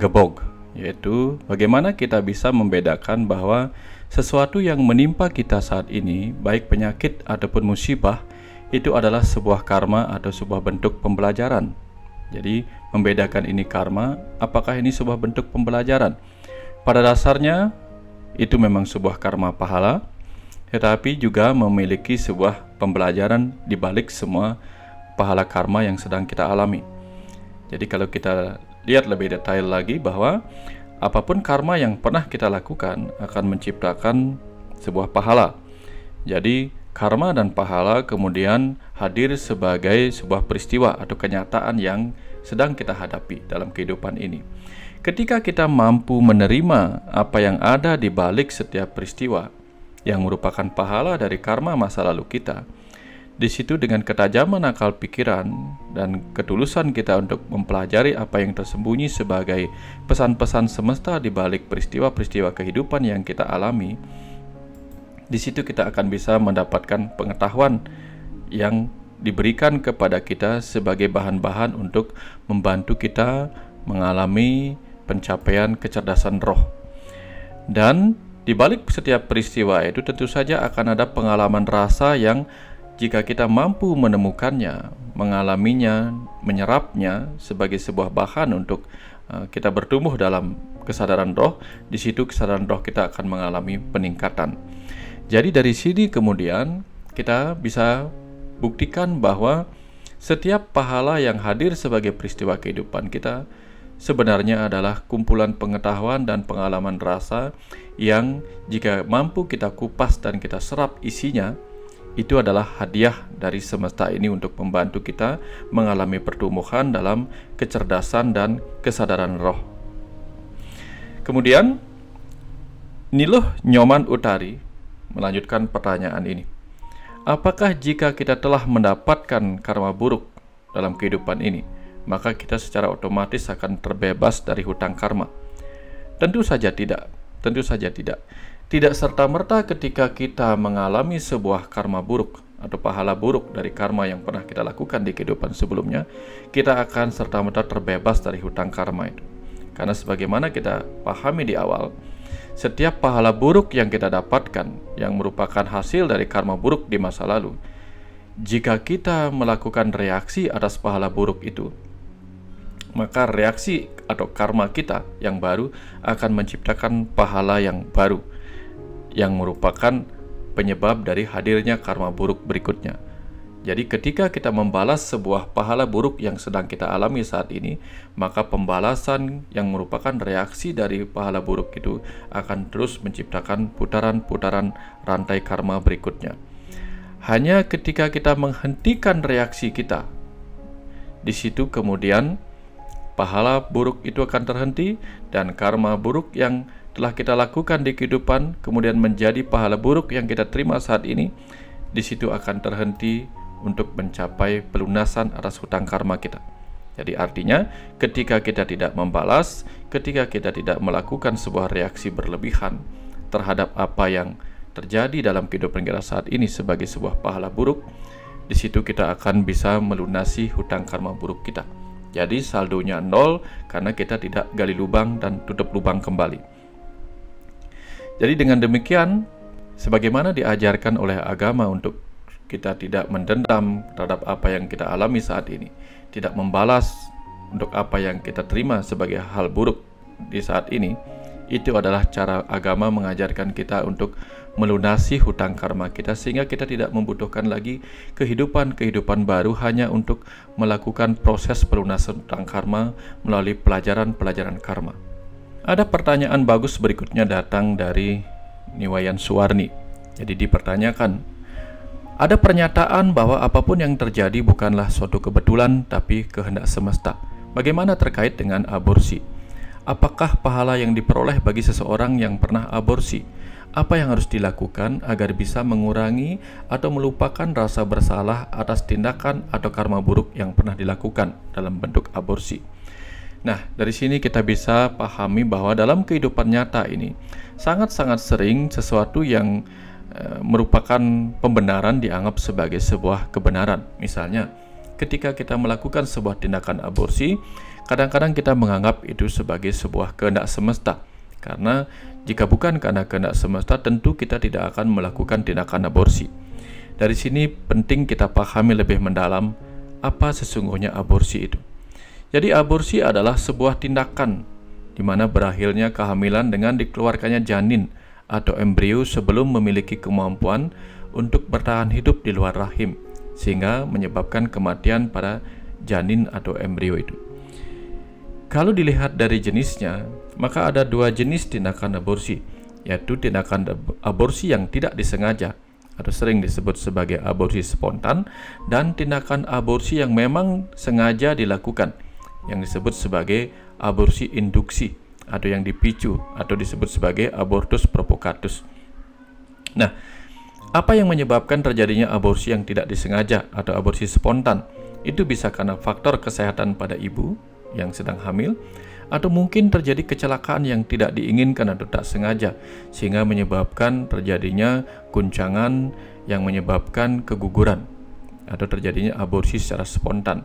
Gebog, yaitu bagaimana kita bisa membedakan bahwa sesuatu yang menimpa kita saat ini, baik penyakit ataupun musibah, itu adalah sebuah karma atau sebuah bentuk pembelajaran. Jadi membedakan ini karma, apakah ini sebuah bentuk pembelajaran? Pada dasarnya itu memang sebuah karma pahala, tetapi juga memiliki sebuah pembelajaran di balik semua pahala karma yang sedang kita alami. Jadi kalau kita lihat lebih detail lagi bahwa apapun karma yang pernah kita lakukan akan menciptakan sebuah pahala. Jadi karma dan pahala kemudian hadir sebagai sebuah peristiwa atau kenyataan yang sedang kita hadapi dalam kehidupan ini. Ketika kita mampu menerima apa yang ada di balik setiap peristiwa yang merupakan pahala dari karma masa lalu kita, Di situ dengan ketajaman akal pikiran dan ketulusan kita untuk mempelajari apa yang tersembunyi sebagai pesan-pesan semesta di balik peristiwa-peristiwa kehidupan yang kita alami, di situ kita akan bisa mendapatkan pengetahuan yang diberikan kepada kita sebagai bahan-bahan untuk membantu kita mengalami pencapaian kecerdasan roh. Dan di balik setiap peristiwa itu tentu saja akan ada pengalaman rasa yang jika kita mampu menemukannya, mengalaminya, menyerapnya sebagai sebuah bahan untuk kita bertumbuh dalam kesadaran roh, di situ kesadaran roh kita akan mengalami peningkatan. Jadi dari sini kemudian kita bisa buktikan bahwa setiap pahala yang hadir sebagai peristiwa kehidupan kita sebenarnya adalah kumpulan pengetahuan dan pengalaman rasa yang jika mampu kita kupas dan kita serap isinya, itu adalah hadiah dari semesta ini untuk membantu kita mengalami pertumbuhan dalam kecerdasan dan kesadaran roh. Kemudian Niluh Nyoman Utari melanjutkan pertanyaan ini. Apakah jika kita telah mendapatkan karma buruk dalam kehidupan ini, maka kita secara otomatis akan terbebas dari hutang karma? Tentu saja tidak. Tentu saja tidak. Tidak serta-merta ketika kita mengalami sebuah karma buruk atau pahala buruk dari karma yang pernah kita lakukan di kehidupan sebelumnya, kita akan serta-merta terbebas dari hutang karma itu. Karena sebagaimana kita pahami di awal, setiap pahala buruk yang kita dapatkan yang merupakan hasil dari karma buruk di masa lalu, jika kita melakukan reaksi atas pahala buruk itu, maka reaksi atau karma kita yang baru akan menciptakan pahala yang baru yang merupakan penyebab dari hadirnya karma buruk berikutnya. Jadi ketika kita membalas sebuah pahala buruk yang sedang kita alami saat ini, maka pembalasan yang merupakan reaksi dari pahala buruk itu akan terus menciptakan putaran-putaran rantai karma berikutnya. Hanya ketika kita menghentikan reaksi kita, di situ kemudian pahala buruk itu akan terhenti dan karma buruk yang telah kita lakukan di kehidupan kemudian menjadi pahala buruk yang kita terima saat ini, di situ akan terhenti untuk mencapai pelunasan atas hutang karma kita. Jadi artinya ketika kita tidak membalas, ketika kita tidak melakukan sebuah reaksi berlebihan terhadap apa yang terjadi dalam kehidupan kita saat ini sebagai sebuah pahala buruk, di situ kita akan bisa melunasi hutang karma buruk kita. Jadi saldonya 0 karena kita tidak gali lubang dan tutup lubang kembali. Jadi dengan demikian, sebagaimana diajarkan oleh agama untuk kita tidak mendendam terhadap apa yang kita alami saat ini, tidak membalas untuk apa yang kita terima sebagai hal buruk di saat ini, itu adalah cara agama mengajarkan kita untuk melunasi hutang karma kita sehingga kita tidak membutuhkan lagi kehidupan baru hanya untuk melakukan proses pelunasan hutang karma melalui pelajaran-pelajaran karma. Ada pertanyaan bagus berikutnya datang dari Niwayan Suwarni. Jadi dipertanyakan, ada pernyataan bahwa apapun yang terjadi bukanlah suatu kebetulan tapi kehendak semesta. Bagaimana terkait dengan aborsi? Apakah pahala yang diperoleh bagi seseorang yang pernah aborsi? Apa yang harus dilakukan agar bisa mengurangi atau melupakan rasa bersalah atas tindakan atau karma buruk yang pernah dilakukan dalam bentuk aborsi? Nah, dari sini kita bisa pahami bahwa dalam kehidupan nyata ini sangat-sangat sering sesuatu yang merupakan pembenaran dianggap sebagai sebuah kebenaran. Misalnya, ketika kita melakukan sebuah tindakan aborsi, kadang-kadang kita menganggap itu sebagai sebuah kehendak semesta. Karena jika bukan karena kehendak semesta, tentu kita tidak akan melakukan tindakan aborsi. Dari sini penting kita pahami lebih mendalam apa sesungguhnya aborsi itu. Jadi aborsi adalah sebuah tindakan di mana berakhirnya kehamilan dengan dikeluarkannya janin atau embrio sebelum memiliki kemampuan untuk bertahan hidup di luar rahim, sehingga menyebabkan kematian pada janin atau embrio itu. Kalau dilihat dari jenisnya, maka ada dua jenis tindakan aborsi, yaitu tindakan aborsi yang tidak disengaja atau sering disebut sebagai aborsi spontan, dan tindakan aborsi yang memang sengaja dilakukan yang disebut sebagai aborsi induksi atau yang dipicu atau disebut sebagai abortus provocatus. Nah, Apa yang menyebabkan terjadinya aborsi yang tidak disengaja atau aborsi spontan? Itu bisa karena faktor kesehatan pada ibu yang sedang hamil, atau mungkin terjadi kecelakaan yang tidak diinginkan atau tak sengaja, sehingga menyebabkan terjadinya guncangan yang menyebabkan keguguran atau terjadinya aborsi secara spontan.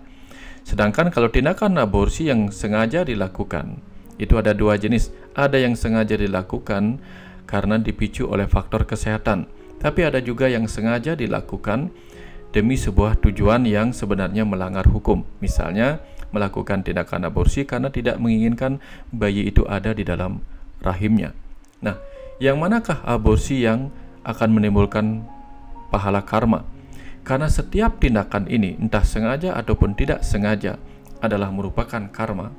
Sedangkan kalau tindakan aborsi yang sengaja dilakukan, itu ada dua jenis. Ada yang sengaja dilakukan karena dipicu oleh faktor kesehatan, tapi ada juga yang sengaja dilakukan demi sebuah tujuan yang sebenarnya melanggar hukum. Misalnya, melakukan tindakan aborsi karena tidak menginginkan bayi itu ada di dalam rahimnya. Nah, yang manakah aborsi yang akan menimbulkan pahala karma? Karena setiap tindakan ini, entah sengaja ataupun tidak sengaja, adalah merupakan karma.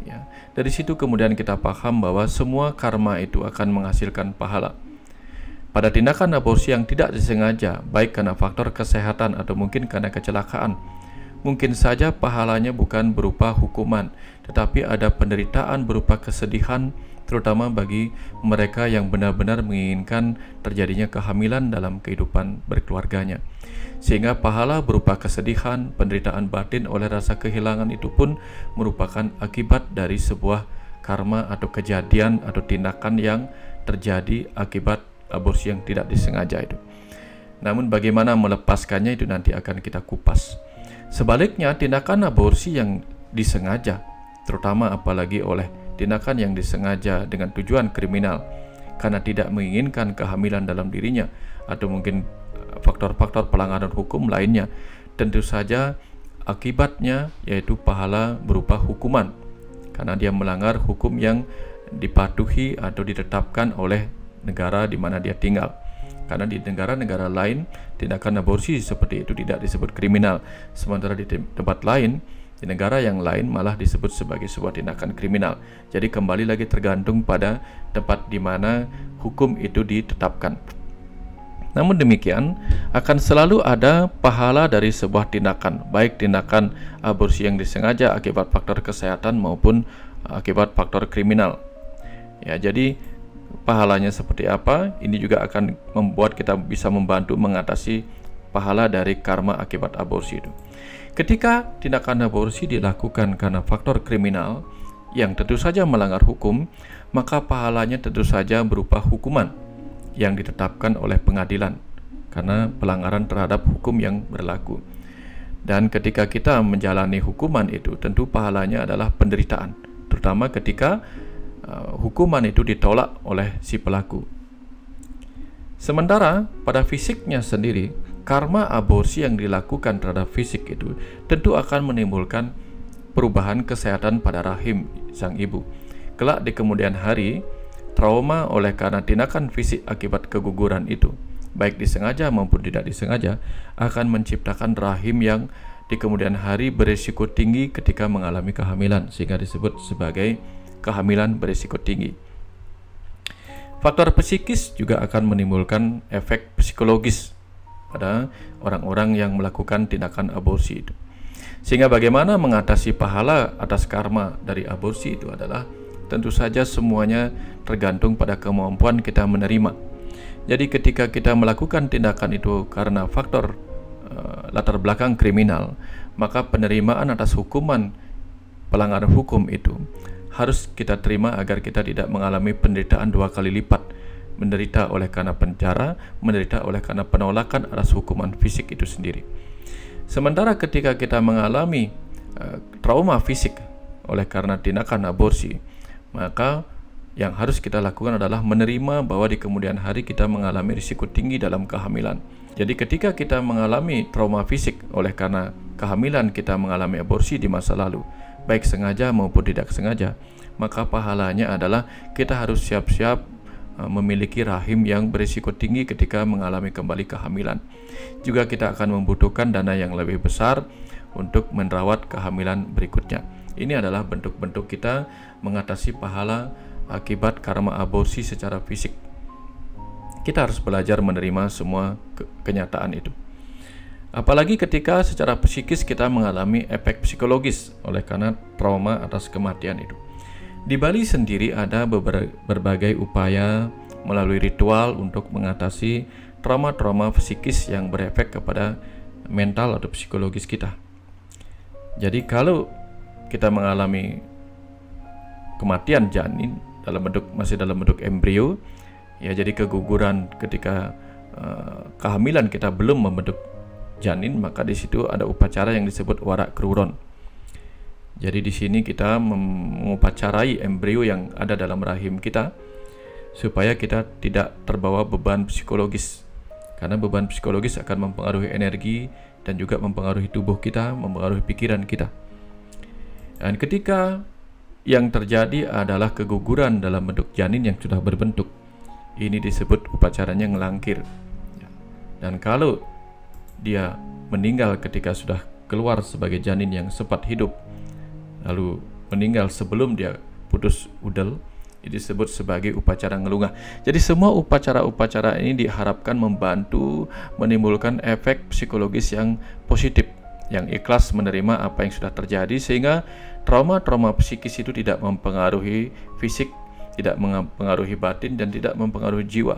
Ya, dari situ kemudian kita paham bahwa semua karma itu akan menghasilkan pahala. Pada tindakan aborsi yang tidak disengaja, baik karena faktor kesehatan atau mungkin karena kecelakaan, mungkin saja pahalanya bukan berupa hukuman, tetapi ada penderitaan berupa kesedihan, terutama bagi mereka yang benar-benar menginginkan terjadinya kehamilan dalam kehidupan berkeluarganya. Sehingga pahala berupa kesedihan, penderitaan batin oleh rasa kehilangan itu pun merupakan akibat dari sebuah karma atau kejadian atau tindakan yang terjadi akibat aborsi yang tidak disengaja itu. Namun bagaimana melepaskannya itu nanti akan kita kupas. Sebaliknya, tindakan aborsi yang disengaja, terutama apalagi oleh tindakan yang disengaja dengan tujuan kriminal karena tidak menginginkan kehamilan dalam dirinya atau mungkin faktor-faktor pelanggaran hukum lainnya, tentu saja akibatnya yaitu pahala berupa hukuman karena dia melanggar hukum yang dipatuhi atau ditetapkan oleh negara di mana dia tinggal. Karena di negara-negara lain tindakan aborsi seperti itu tidak disebut kriminal, sementara di tempat lain, di negara yang lain malah disebut sebagai sebuah tindakan kriminal. Jadi kembali lagi tergantung pada tempat di mana hukum itu ditetapkan. Namun demikian, akan selalu ada pahala dari sebuah tindakan, baik tindakan aborsi yang disengaja akibat faktor kesehatan maupun akibat faktor kriminal. Ya, jadi pahalanya seperti apa? Ini juga akan membuat kita bisa membantu mengatasi pahala dari karma akibat aborsi itu. Ketika tindakan aborsi dilakukan karena faktor kriminal yang tentu saja melanggar hukum, maka pahalanya tentu saja berupa hukuman yang ditetapkan oleh pengadilan karena pelanggaran terhadap hukum yang berlaku. Dan ketika kita menjalani hukuman itu, tentu pahalanya adalah penderitaan, terutama ketika hukuman itu ditolak oleh si pelaku. Sementara pada fisiknya sendiri, karma aborsi yang dilakukan terhadap fisik itu tentu akan menimbulkan perubahan kesehatan pada rahim sang ibu. Kelak di kemudian hari, trauma oleh karena tindakan fisik akibat keguguran itu, baik disengaja maupun tidak disengaja, akan menciptakan rahim yang di kemudian hari berisiko tinggi ketika mengalami kehamilan, sehingga disebut sebagai kehamilan berisiko tinggi. Faktor psikis juga akan menimbulkan efek psikologis pada orang-orang yang melakukan tindakan aborsi itu. Sehingga bagaimana mengatasi pahala atas karma dari aborsi itu adalah tentu saja semuanya tergantung pada kemampuan kita menerima. Jadi ketika kita melakukan tindakan itu karena faktor latar belakang kriminal, maka penerimaan atas hukuman pelanggaran hukum itu harus kita terima agar kita tidak mengalami penderitaan dua kali lipat, menderita oleh karena penjara, menderita oleh karena penolakan atas hukuman fisik itu sendiri. Sementara ketika kita mengalami trauma fisik oleh karena tindakan aborsi, maka yang harus kita lakukan adalah menerima bahwa di kemudian hari kita mengalami risiko tinggi dalam kehamilan. Jadi ketika kita mengalami trauma fisik oleh karena kehamilan kita mengalami aborsi di masa lalu, baik sengaja maupun tidak sengaja, maka pahalanya adalah kita harus siap-siap memiliki rahim yang berisiko tinggi ketika mengalami kembali kehamilan. Juga kita akan membutuhkan dana yang lebih besar untuk merawat kehamilan berikutnya. Ini adalah bentuk-bentuk kita mengatasi pahala akibat karma aborsi secara fisik. Kita harus belajar menerima semua kenyataan itu. Apalagi ketika secara psikis kita mengalami efek psikologis oleh karena trauma atas kematian itu. Di Bali sendiri ada berbagai upaya melalui ritual untuk mengatasi trauma-trauma psikis yang berefek kepada mental atau psikologis kita. Jadi kalau kita mengalami kematian janin masih dalam bentuk embrio, ya jadi keguguran ketika kehamilan kita belum membentuk janin, maka di situ ada upacara yang disebut warak kruron. Jadi di sini kita mengupacarai embrio yang ada dalam rahim kita supaya kita tidak terbawa beban psikologis, karena beban psikologis akan mempengaruhi energi dan juga mempengaruhi tubuh kita, mempengaruhi pikiran kita. Dan ketika yang terjadi adalah keguguran dalam bentuk janin yang sudah berbentuk, ini disebut upacaranya ngelangkir. Dan kalau dia meninggal ketika sudah keluar sebagai janin yang sempat hidup, lalu meninggal sebelum dia putus udel, ini disebut sebagai upacara ngelungah. Jadi semua upacara-upacara ini diharapkan membantu menimbulkan efek psikologis yang positif, yang ikhlas menerima apa yang sudah terjadi, sehingga trauma-trauma psikis itu tidak mempengaruhi fisik, tidak mempengaruhi batin, dan tidak mempengaruhi jiwa.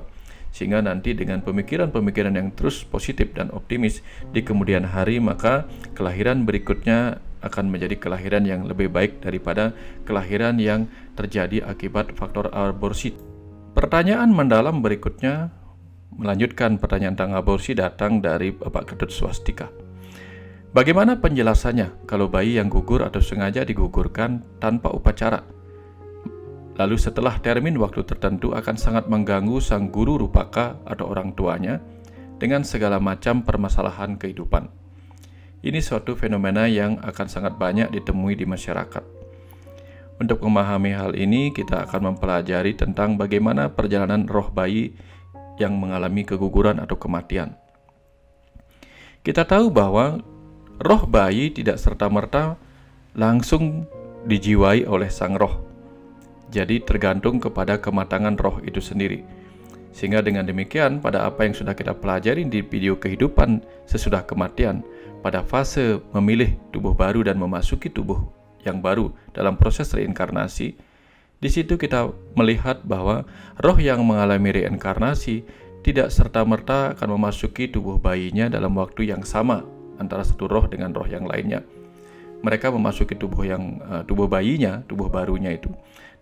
Sehingga nanti dengan pemikiran-pemikiran yang terus positif dan optimis di kemudian hari, maka kelahiran berikutnya akan menjadi kelahiran yang lebih baik daripada kelahiran yang terjadi akibat faktor aborsi. Pertanyaan mendalam berikutnya melanjutkan pertanyaan tentang aborsi, datang dari Bapak Ketut Swastika. Bagaimana penjelasannya kalau bayi yang gugur atau sengaja digugurkan tanpa upacara, lalu setelah termin waktu tertentu akan sangat mengganggu sang guru rupaka atau orang tuanya dengan segala macam permasalahan kehidupan? Ini suatu fenomena yang akan sangat banyak ditemui di masyarakat. Untuk memahami hal ini, kita akan mempelajari tentang bagaimana perjalanan roh bayi yang mengalami keguguran atau kematian. Kita tahu bahwa roh bayi tidak serta-merta langsung dijiwai oleh sang roh. Jadi tergantung kepada kematangan roh itu sendiri. Sehingga dengan demikian, pada apa yang sudah kita pelajari di video kehidupan sesudah kematian, pada fase memilih tubuh baru dan memasuki tubuh yang baru dalam proses reinkarnasi, di situ kita melihat bahwa roh yang mengalami reinkarnasi tidak serta-merta akan memasuki tubuh bayinya dalam waktu yang sama antara satu roh dengan roh yang lainnya. Mereka memasuki tubuh bayinya, tubuh barunya itu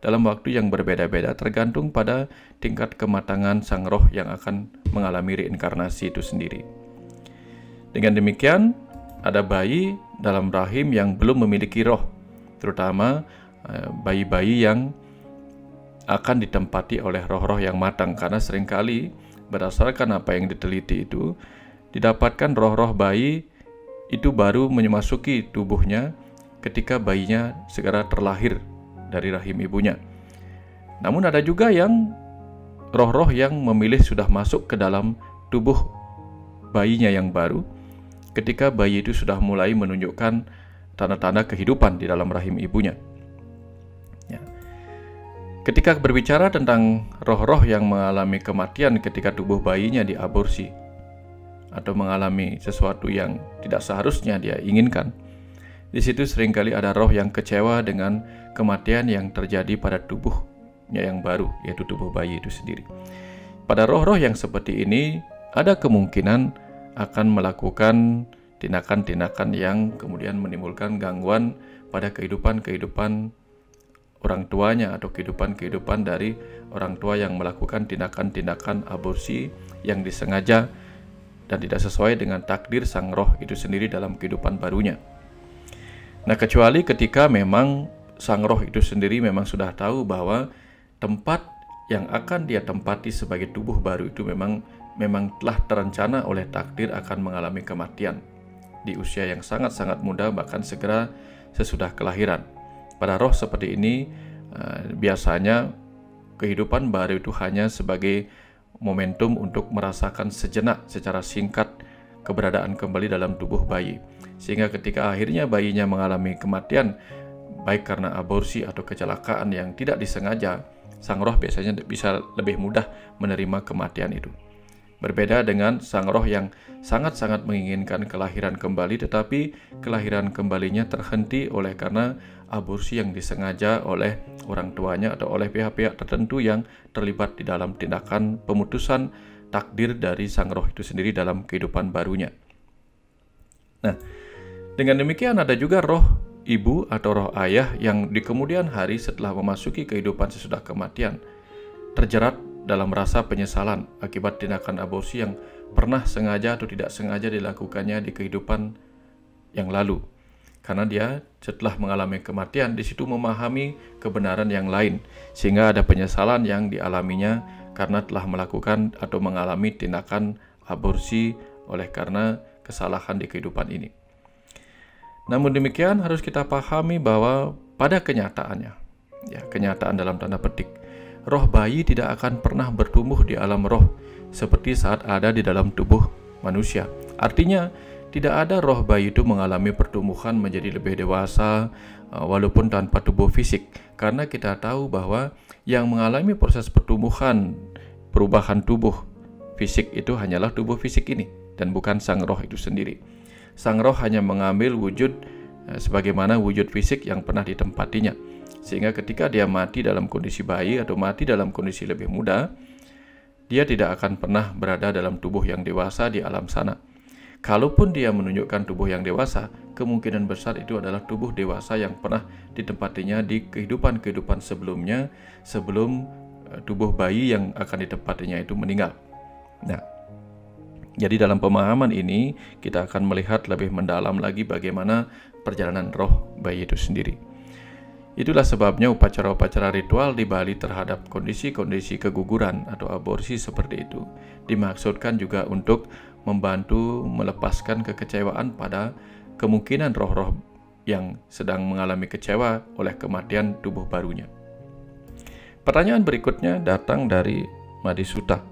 dalam waktu yang berbeda-beda, tergantung pada tingkat kematangan sang roh yang akan mengalami reinkarnasi itu sendiri. Dengan demikian, ada bayi dalam rahim yang belum memiliki roh, terutama bayi-bayi yang akan ditempati oleh roh-roh yang matang, karena seringkali berdasarkan apa yang diteliti itu didapatkan roh-roh bayi itu baru memasuki tubuhnya ketika bayinya segera terlahir dari rahim ibunya. Namun ada juga yang roh-roh yang memilih sudah masuk ke dalam tubuh bayinya yang baru ketika bayi itu sudah mulai menunjukkan tanda-tanda kehidupan di dalam rahim ibunya. Ya. Ketika berbicara tentang roh-roh yang mengalami kematian ketika tubuh bayinya diaborsi atau mengalami sesuatu yang tidak seharusnya dia inginkan, di situ seringkali ada roh yang kecewa dengan kematian yang terjadi pada tubuhnya yang baru, yaitu tubuh bayi itu sendiri. Pada roh-roh yang seperti ini, ada kemungkinan akan melakukan tindakan-tindakan yang kemudian menimbulkan gangguan pada kehidupan orang tuanya atau kehidupan dari orang tua yang melakukan tindakan-tindakan aborsi yang disengaja dan tidak sesuai dengan takdir sang roh itu sendiri dalam kehidupan barunya. Nah, kecuali ketika memang sang roh itu sendiri memang sudah tahu bahwa tempat yang akan dia tempati sebagai tubuh baru itu memang telah terencana oleh takdir akan mengalami kematian di usia yang sangat-sangat muda, bahkan segera sesudah kelahiran. Pada roh seperti ini, biasanya kehidupan baru itu hanya sebagai momentum untuk merasakan sejenak secara singkat keberadaan kembali dalam tubuh bayi. Sehingga ketika akhirnya bayinya mengalami kematian, baik karena aborsi atau kecelakaan yang tidak disengaja, sang roh biasanya bisa lebih mudah menerima kematian itu. Berbeda dengan sang roh yang sangat-sangat menginginkan kelahiran kembali, tetapi kelahiran kembalinya terhenti oleh karena aborsi yang disengaja oleh orang tuanya atau oleh pihak-pihak tertentu yang terlibat di dalam tindakan pemutusan takdir dari sang roh itu sendiri dalam kehidupan barunya. Nah, dengan demikian ada juga roh ibu atau roh ayah yang di kemudian hari setelah memasuki kehidupan sesudah kematian terjerat dalam rasa penyesalan akibat tindakan aborsi yang pernah sengaja atau tidak sengaja dilakukannya di kehidupan yang lalu. Karena dia setelah mengalami kematian di situ memahami kebenaran yang lain, sehingga ada penyesalan yang dialaminya karena telah melakukan atau mengalami tindakan aborsi oleh karena kesalahan di kehidupan ini. Namun demikian harus kita pahami bahwa pada kenyataannya, kenyataan dalam tanda petik, roh bayi tidak akan pernah bertumbuh di alam roh seperti saat ada di dalam tubuh manusia. Artinya, tidak ada roh bayi itu mengalami pertumbuhan menjadi lebih dewasa walaupun tanpa tubuh fisik. Karena kita tahu bahwa yang mengalami proses pertumbuhan, perubahan tubuh fisik itu hanyalah tubuh fisik ini dan bukan sang roh itu sendiri. Sang roh hanya mengambil wujud sebagaimana wujud fisik yang pernah ditempatinya. Sehingga ketika dia mati dalam kondisi bayi atau mati dalam kondisi lebih muda, dia tidak akan pernah berada dalam tubuh yang dewasa di alam sana. Kalaupun dia menunjukkan tubuh yang dewasa, kemungkinan besar itu adalah tubuh dewasa yang pernah ditempatinya di kehidupan-kehidupan sebelumnya, sebelum tubuh bayi yang akan ditempatinya itu meninggal. Nah, jadi dalam pemahaman ini kita akan melihat lebih mendalam lagi bagaimana perjalanan roh bayi itu sendiri. Itulah sebabnya upacara-upacara ritual di Bali terhadap kondisi-kondisi keguguran atau aborsi seperti itu dimaksudkan juga untuk membantu melepaskan kekecewaan pada kemungkinan roh-roh yang sedang mengalami kecewa oleh kematian tubuh barunya. Pertanyaan berikutnya datang dari Madisuta.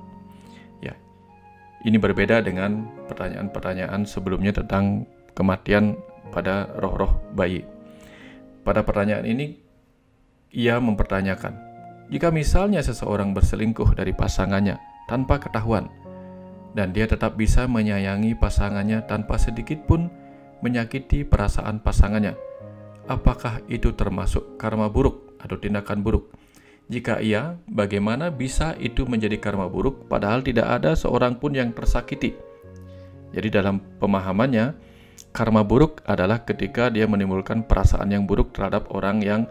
Ini berbeda dengan pertanyaan-pertanyaan sebelumnya tentang kematian pada roh-roh bayi. Pada pertanyaan ini, ia mempertanyakan, jika misalnya seseorang berselingkuh dari pasangannya tanpa ketahuan, dan dia tetap bisa menyayangi pasangannya tanpa sedikit pun menyakiti perasaan pasangannya, apakah itu termasuk karma buruk atau tindakan buruk? Jika iya, bagaimana bisa itu menjadi karma buruk padahal tidak ada seorang pun yang tersakiti? Jadi dalam pemahamannya, karma buruk adalah ketika dia menimbulkan perasaan yang buruk terhadap orang yang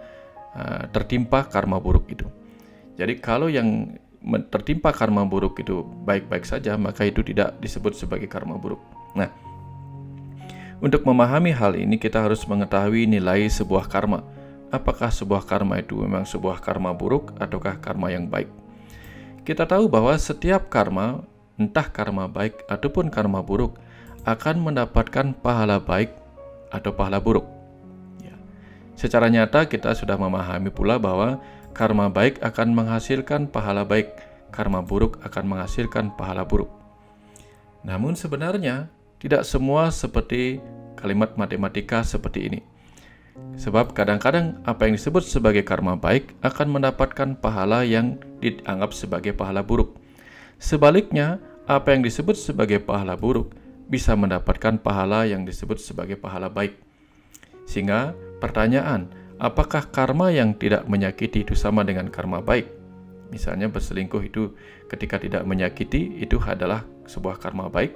tertimpa karma buruk itu. Jadi kalau yang tertimpa karma buruk itu baik-baik saja, maka itu tidak disebut sebagai karma buruk. Nah, untuk memahami hal ini kita harus mengetahui nilai sebuah karma. Apakah sebuah karma itu memang sebuah karma buruk ataukah karma yang baik? Kita tahu bahwa setiap karma, entah karma baik ataupun karma buruk, akan mendapatkan pahala baik atau pahala buruk. Secara nyata kita sudah memahami pula bahwa karma baik akan menghasilkan pahala baik, karma buruk akan menghasilkan pahala buruk. Namun sebenarnya tidak semua seperti kalimat matematika seperti ini. Sebab kadang-kadang apa yang disebut sebagai karma baik akan mendapatkan pahala yang dianggap sebagai pahala buruk. Sebaliknya, apa yang disebut sebagai pahala buruk bisa mendapatkan pahala yang disebut sebagai pahala baik. Sehingga pertanyaan, apakah karma yang tidak menyakiti itu sama dengan karma baik? Misalnya berselingkuh itu ketika tidak menyakiti itu adalah sebuah karma baik?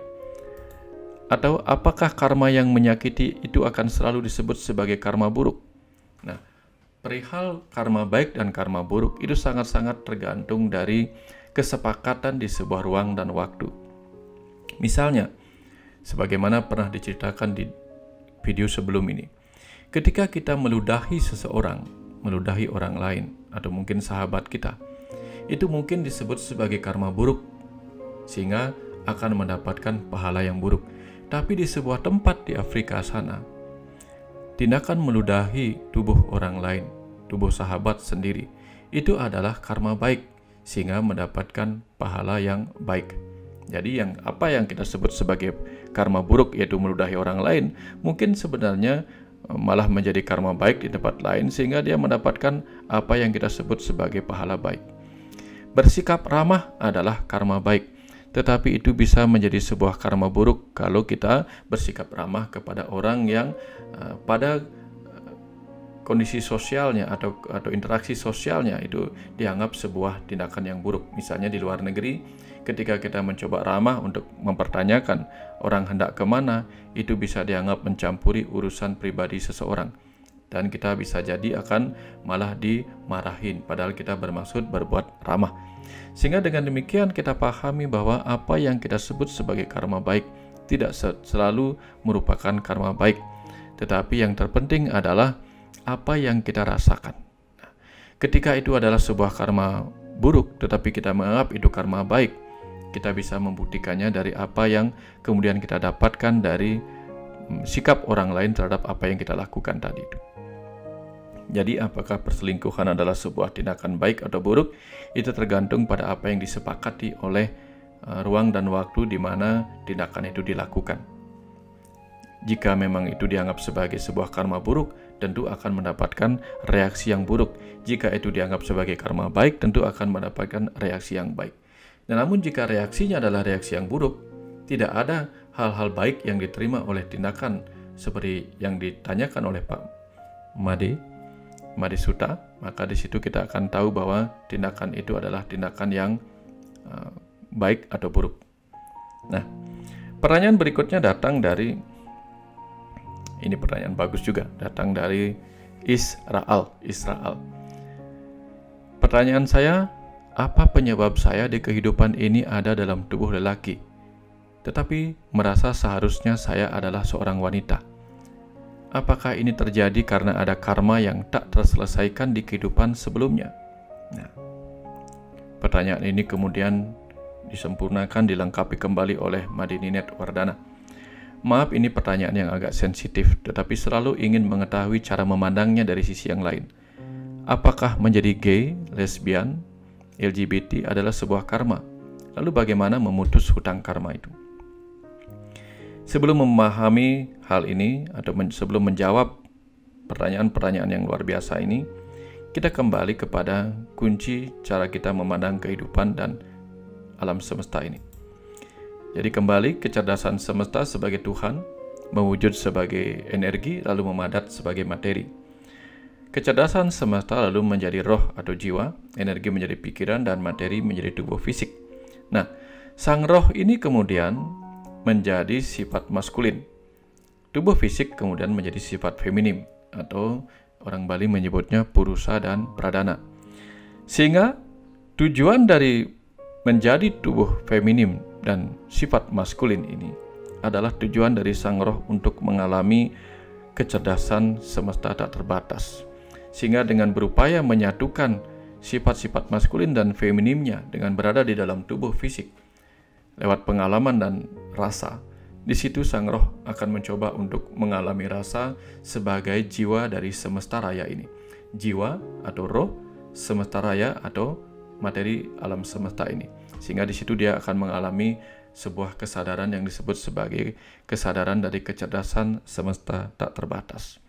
Atau apakah karma yang menyakiti itu akan selalu disebut sebagai karma buruk? Nah, perihal karma baik dan karma buruk itu sangat-sangat tergantung dari kesepakatan di sebuah ruang dan waktu. Misalnya, sebagaimana pernah diceritakan di video sebelum ini, ketika kita meludahi seseorang, meludahi orang lain, atau mungkin sahabat kita, itu mungkin disebut sebagai karma buruk, sehingga akan mendapatkan pahala yang buruk. Tapi di sebuah tempat di Afrika sana, tindakan meludahi tubuh orang lain, tubuh sahabat sendiri, itu adalah karma baik, sehingga mendapatkan pahala yang baik. Jadi apa yang kita sebut sebagai karma buruk, yaitu meludahi orang lain, mungkin sebenarnya malah menjadi karma baik di tempat lain, sehingga dia mendapatkan apa yang kita sebut sebagai pahala baik. Bersikap ramah adalah karma baik, tetapi itu bisa menjadi sebuah karma buruk kalau kita bersikap ramah kepada orang yang pada kondisi sosialnya atau interaksi sosialnya itu dianggap sebuah tindakan yang buruk. Misalnya di luar negeri, ketika kita mencoba ramah untuk mempertanyakan orang hendak kemana, itu bisa dianggap mencampuri urusan pribadi seseorang. Dan kita bisa jadi akan malah dimarahin, padahal kita bermaksud berbuat ramah. Sehingga dengan demikian kita pahami bahwa apa yang kita sebut sebagai karma baik tidak selalu merupakan karma baik. Tetapi yang terpenting adalah apa yang kita rasakan. Nah, ketika itu adalah sebuah karma buruk, tetapi kita menganggap itu karma baik, kita bisa membuktikannya dari apa yang kemudian kita dapatkan dari sikap orang lain terhadap apa yang kita lakukan tadi itu. Jadi apakah perselingkuhan adalah sebuah tindakan baik atau buruk, itu tergantung pada apa yang disepakati oleh ruang dan waktu di mana tindakan itu dilakukan. Jika memang itu dianggap sebagai sebuah karma buruk, tentu akan mendapatkan reaksi yang buruk. Jika itu dianggap sebagai karma baik, tentu akan mendapatkan reaksi yang baik. Dan namun jika reaksinya adalah reaksi yang buruk, tidak ada hal-hal baik yang diterima oleh tindakan seperti yang ditanyakan oleh Pak Made Sutta, maka di situ kita akan tahu bahwa tindakan itu adalah tindakan yang baik atau buruk. Nah, pertanyaan berikutnya datang dari, ini pertanyaan bagus juga, datang dari Israel. Pertanyaan saya, apa penyebab saya di kehidupan ini ada dalam tubuh lelaki, tetapi merasa seharusnya saya adalah seorang wanita? Apakah ini terjadi karena ada karma yang tak terselesaikan di kehidupan sebelumnya? Nah, pertanyaan ini kemudian disempurnakan, dilengkapi kembali oleh Madininet Wardana. Maaf, ini pertanyaan yang agak sensitif, tetapi selalu ingin mengetahui cara memandangnya dari sisi yang lain. Apakah menjadi gay, lesbian, LGBT adalah sebuah karma? Lalu bagaimana memutus hutang karma itu? Sebelum memahami hal ini atau sebelum menjawab pertanyaan-pertanyaan yang luar biasa ini, kita kembali kepada kunci cara kita memandang kehidupan dan alam semesta ini. Jadi kembali, kecerdasan semesta sebagai Tuhan, mewujud sebagai energi, lalu memadat sebagai materi. Kecerdasan semesta lalu menjadi roh atau jiwa, energi menjadi pikiran, dan materi menjadi tubuh fisik. Nah, sang roh ini kemudian menjadi sifat maskulin. Tubuh fisik kemudian menjadi sifat feminim, atau orang Bali menyebutnya purusa dan pradana. Sehingga tujuan dari menjadi tubuh feminim dan sifat maskulin ini adalah tujuan dari sang roh untuk mengalami kecerdasan semesta tak terbatas. Sehingga dengan berupaya menyatukan sifat-sifat maskulin dan feminimnya dengan berada di dalam tubuh fisik lewat pengalaman dan rasa, di situ sang roh akan mencoba untuk mengalami rasa sebagai jiwa dari semesta raya ini. Jiwa atau roh semesta raya atau materi alam semesta ini. Sehingga di situ dia akan mengalami sebuah kesadaran yang disebut sebagai kesadaran dari kecerdasan semesta tak terbatas.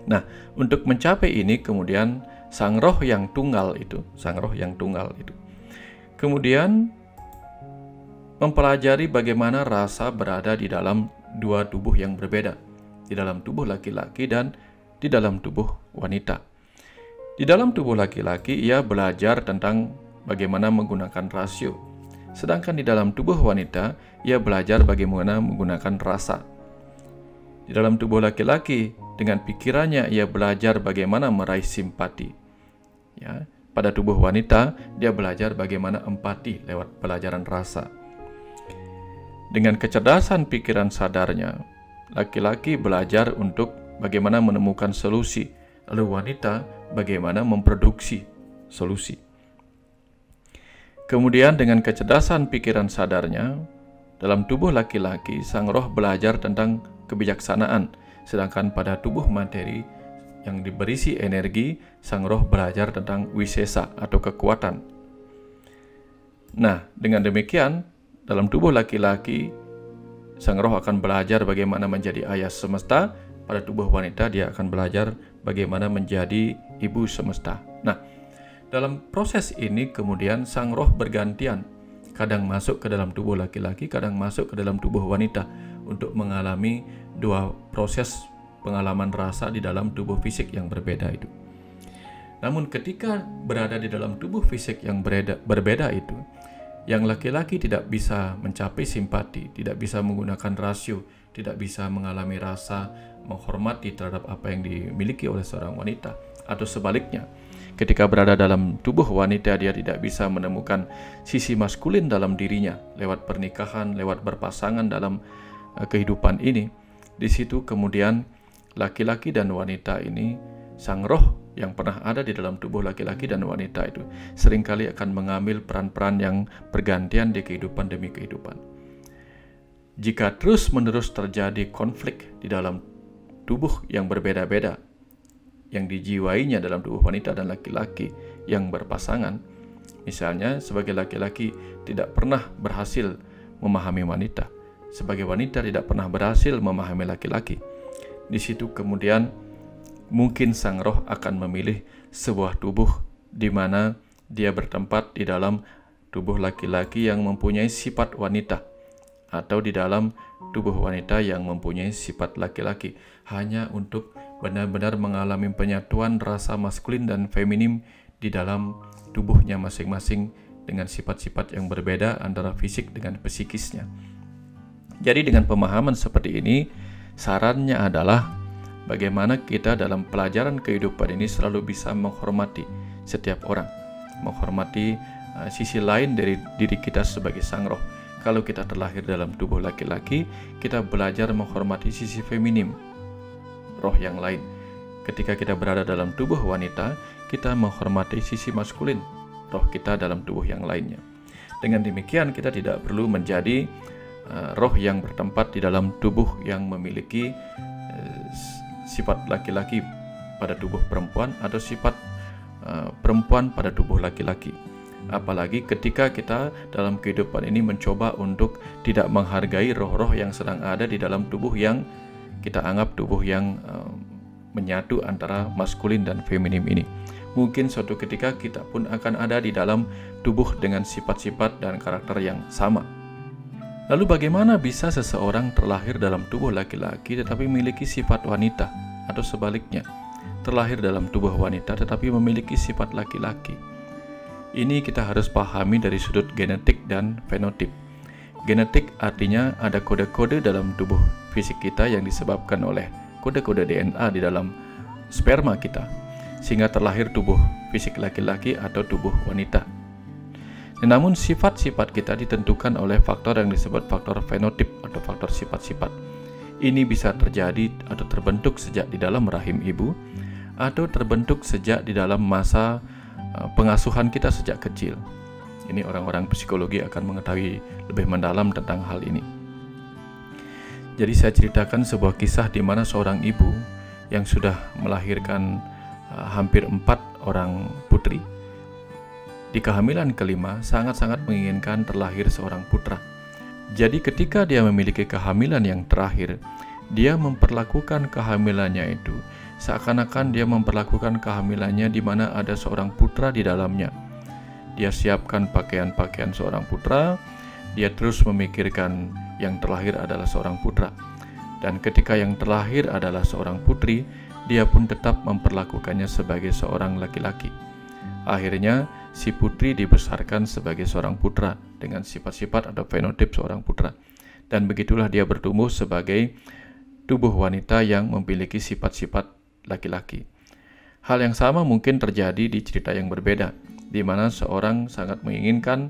Nah, untuk mencapai ini kemudian sang roh yang tunggal itu kemudian mempelajari bagaimana rasa berada di dalam dua tubuh yang berbeda, di dalam tubuh laki-laki dan di dalam tubuh wanita. Di dalam tubuh laki-laki ia belajar tentang bagaimana menggunakan rasio, sedangkan di dalam tubuh wanita ia belajar bagaimana menggunakan rasa. Di dalam tubuh laki-laki dengan pikirannya ia belajar bagaimana meraih simpati. Ya, pada tubuh wanita dia belajar bagaimana empati lewat pelajaran rasa. Dengan kecerdasan pikiran sadarnya, laki-laki belajar untuk bagaimana menemukan solusi, lalu wanita bagaimana memproduksi solusi. Kemudian dengan kecerdasan pikiran sadarnya, dalam tubuh laki-laki sang roh belajar tentang kebijaksanaan, sedangkan pada tubuh materi yang berisi energi, sang roh belajar tentang wisesa atau kekuatan. Nah, dengan demikian, dalam tubuh laki-laki, sang roh akan belajar bagaimana menjadi ayah semesta. Pada tubuh wanita, dia akan belajar bagaimana menjadi ibu semesta. Nah, dalam proses ini kemudian sang roh bergantian. Kadang masuk ke dalam tubuh laki-laki, kadang masuk ke dalam tubuh wanita untuk mengalami dua proses pengalaman rasa di dalam tubuh fisik yang berbeda itu. Namun ketika berada di dalam tubuh fisik yang berbeda itu, yang laki-laki tidak bisa mencapai simpati, tidak bisa menggunakan rasio, tidak bisa mengalami rasa menghormati terhadap apa yang dimiliki oleh seorang wanita. Atau sebaliknya, ketika berada dalam tubuh wanita, dia tidak bisa menemukan sisi maskulin dalam dirinya lewat pernikahan, lewat berpasangan dalam kehidupan ini. Di situ kemudian laki-laki dan wanita ini, sang roh yang pernah ada di dalam tubuh laki-laki dan wanita itu seringkali akan mengambil peran-peran yang bergantian di kehidupan demi kehidupan. Jika terus-menerus terjadi konflik di dalam tubuh yang berbeda-beda, yang dijiwainya dalam tubuh wanita dan laki-laki yang berpasangan, misalnya sebagai laki-laki tidak pernah berhasil memahami wanita, sebagai wanita tidak pernah berhasil memahami laki-laki, di situ kemudian mungkin sang roh akan memilih sebuah tubuh di mana dia bertempat di dalam tubuh laki-laki yang mempunyai sifat wanita, atau di dalam tubuh wanita yang mempunyai sifat laki-laki, hanya untuk benar-benar mengalami penyatuan rasa maskulin dan feminim di dalam tubuhnya masing-masing dengan sifat-sifat yang berbeda antara fisik dengan psikisnya. Jadi dengan pemahaman seperti ini, sarannya adalah bagaimana kita dalam pelajaran kehidupan ini selalu bisa menghormati setiap orang, menghormati sisi lain dari diri kita sebagai sang roh. Kalau kita terlahir dalam tubuh laki-laki, kita belajar menghormati sisi feminim roh yang lain. Ketika kita berada dalam tubuh wanita, kita menghormati sisi maskulin roh kita dalam tubuh yang lainnya. Dengan demikian kita tidak perlu menjadi roh yang bertempat di dalam tubuh yang memiliki sifat laki-laki pada tubuh perempuan atau sifat perempuan pada tubuh laki-laki. Apalagi ketika kita dalam kehidupan ini mencoba untuk tidak menghargai roh-roh yang sedang ada di dalam tubuh yang kita anggap tubuh yang menyatu antara maskulin dan feminim ini. Mungkin suatu ketika kita pun akan ada di dalam tubuh dengan sifat-sifat dan karakter yang sama. Lalu bagaimana bisa seseorang terlahir dalam tubuh laki-laki tetapi memiliki sifat wanita, atau sebaliknya, terlahir dalam tubuh wanita tetapi memiliki sifat laki-laki? Ini kita harus pahami dari sudut genetik dan fenotip. Genetik artinya ada kode-kode dalam tubuh fisik kita yang disebabkan oleh kode-kode DNA di dalam sperma kita, sehingga terlahir tubuh fisik laki-laki atau tubuh wanita. Namun sifat-sifat kita ditentukan oleh faktor yang disebut faktor fenotip atau faktor sifat-sifat. Ini bisa terjadi atau terbentuk sejak di dalam rahim ibu, atau terbentuk sejak di dalam masa pengasuhan kita sejak kecil. Ini orang-orang psikologi akan mengetahui lebih mendalam tentang hal ini. Jadi saya ceritakan sebuah kisah di mana seorang ibu yang sudah melahirkan hampir 4 orang putri, di kehamilan kelima sangat-sangat menginginkan terlahir seorang putra. Jadi ketika dia memiliki kehamilan yang terakhir, dia memperlakukan kehamilannya itu seakan-akan dia memperlakukan kehamilannya di mana ada seorang putra di dalamnya. Dia siapkan pakaian-pakaian seorang putra, dia terus memikirkan yang terlahir adalah seorang putra. Dan ketika yang terlahir adalah seorang putri, dia pun tetap memperlakukannya sebagai seorang laki-laki. Akhirnya, si putri dibesarkan sebagai seorang putra dengan sifat-sifat atau fenotip seorang putra. Dan begitulah dia bertumbuh sebagai tubuh wanita yang memiliki sifat-sifat laki-laki. Hal yang sama mungkin terjadi di cerita yang berbeda, di mana seorang sangat menginginkan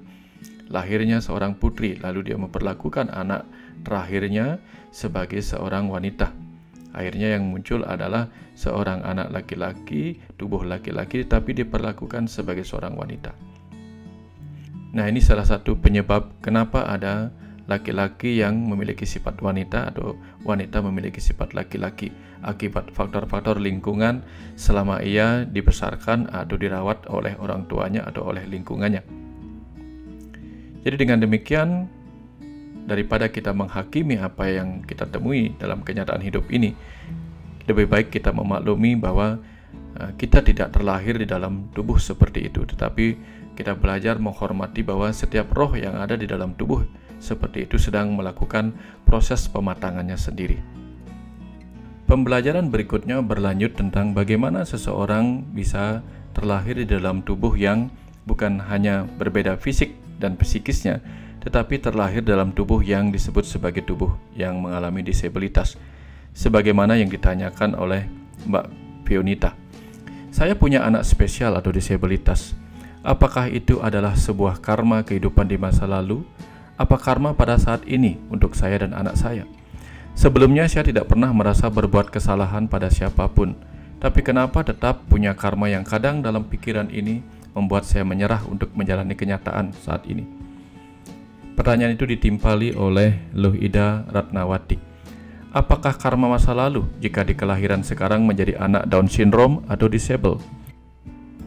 lahirnya seorang putri, lalu dia memperlakukan anak terakhirnya sebagai seorang wanita. Akhirnya yang muncul adalah seorang anak laki-laki, tubuh laki-laki, tapi diperlakukan sebagai seorang wanita. Nah, ini salah satu penyebab kenapa ada laki-laki yang memiliki sifat wanita atau wanita memiliki sifat laki-laki, akibat faktor-faktor lingkungan selama ia dibesarkan atau dirawat oleh orang tuanya atau oleh lingkungannya. Jadi dengan demikian, daripada kita menghakimi apa yang kita temui dalam kenyataan hidup ini, lebih baik kita memaklumi bahwa kita tidak terlahir di dalam tubuh seperti itu, tetapi kita belajar menghormati bahwa setiap roh yang ada di dalam tubuh seperti itu sedang melakukan proses pematangannya sendiri. Pembelajaran berikutnya berlanjut tentang bagaimana seseorang bisa terlahir di dalam tubuh yang bukan hanya berbeda fisik dan psikisnya, tetapi terlahir dalam tubuh yang disebut sebagai tubuh yang mengalami disabilitas, sebagaimana yang ditanyakan oleh Mbak Fionita. Saya punya anak spesial atau disabilitas. Apakah itu adalah sebuah karma kehidupan di masa lalu? Apa karma pada saat ini untuk saya dan anak saya? Sebelumnya saya tidak pernah merasa berbuat kesalahan pada siapapun, tapi kenapa tetap punya karma yang kadang dalam pikiran ini membuat saya menyerah untuk menjalani kenyataan saat ini? Pertanyaan itu ditimpali oleh Luhida Ratnawati. Apakah karma masa lalu jika di kelahiran sekarang menjadi anak Down syndrome atau disable?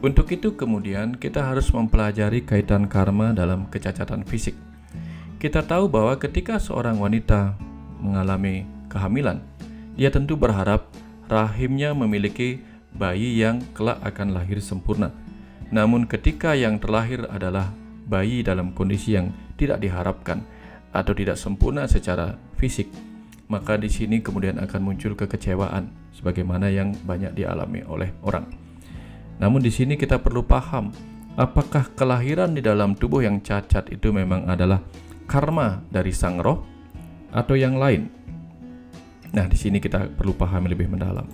Untuk itu kemudian kita harus mempelajari kaitan karma dalam kecacatan fisik. Kita tahu bahwa ketika seorang wanita mengalami kehamilan, dia tentu berharap rahimnya memiliki bayi yang kelak akan lahir sempurna. Namun ketika yang terlahir adalah bayi dalam kondisi yang tidak diharapkan atau tidak sempurna secara fisik, maka di sini kemudian akan muncul kekecewaan sebagaimana yang banyak dialami oleh orang. Namun di sini kita perlu paham, apakah kelahiran di dalam tubuh yang cacat itu memang adalah karma dari sang roh atau yang lain? Nah, di sini kita perlu pahami lebih mendalam.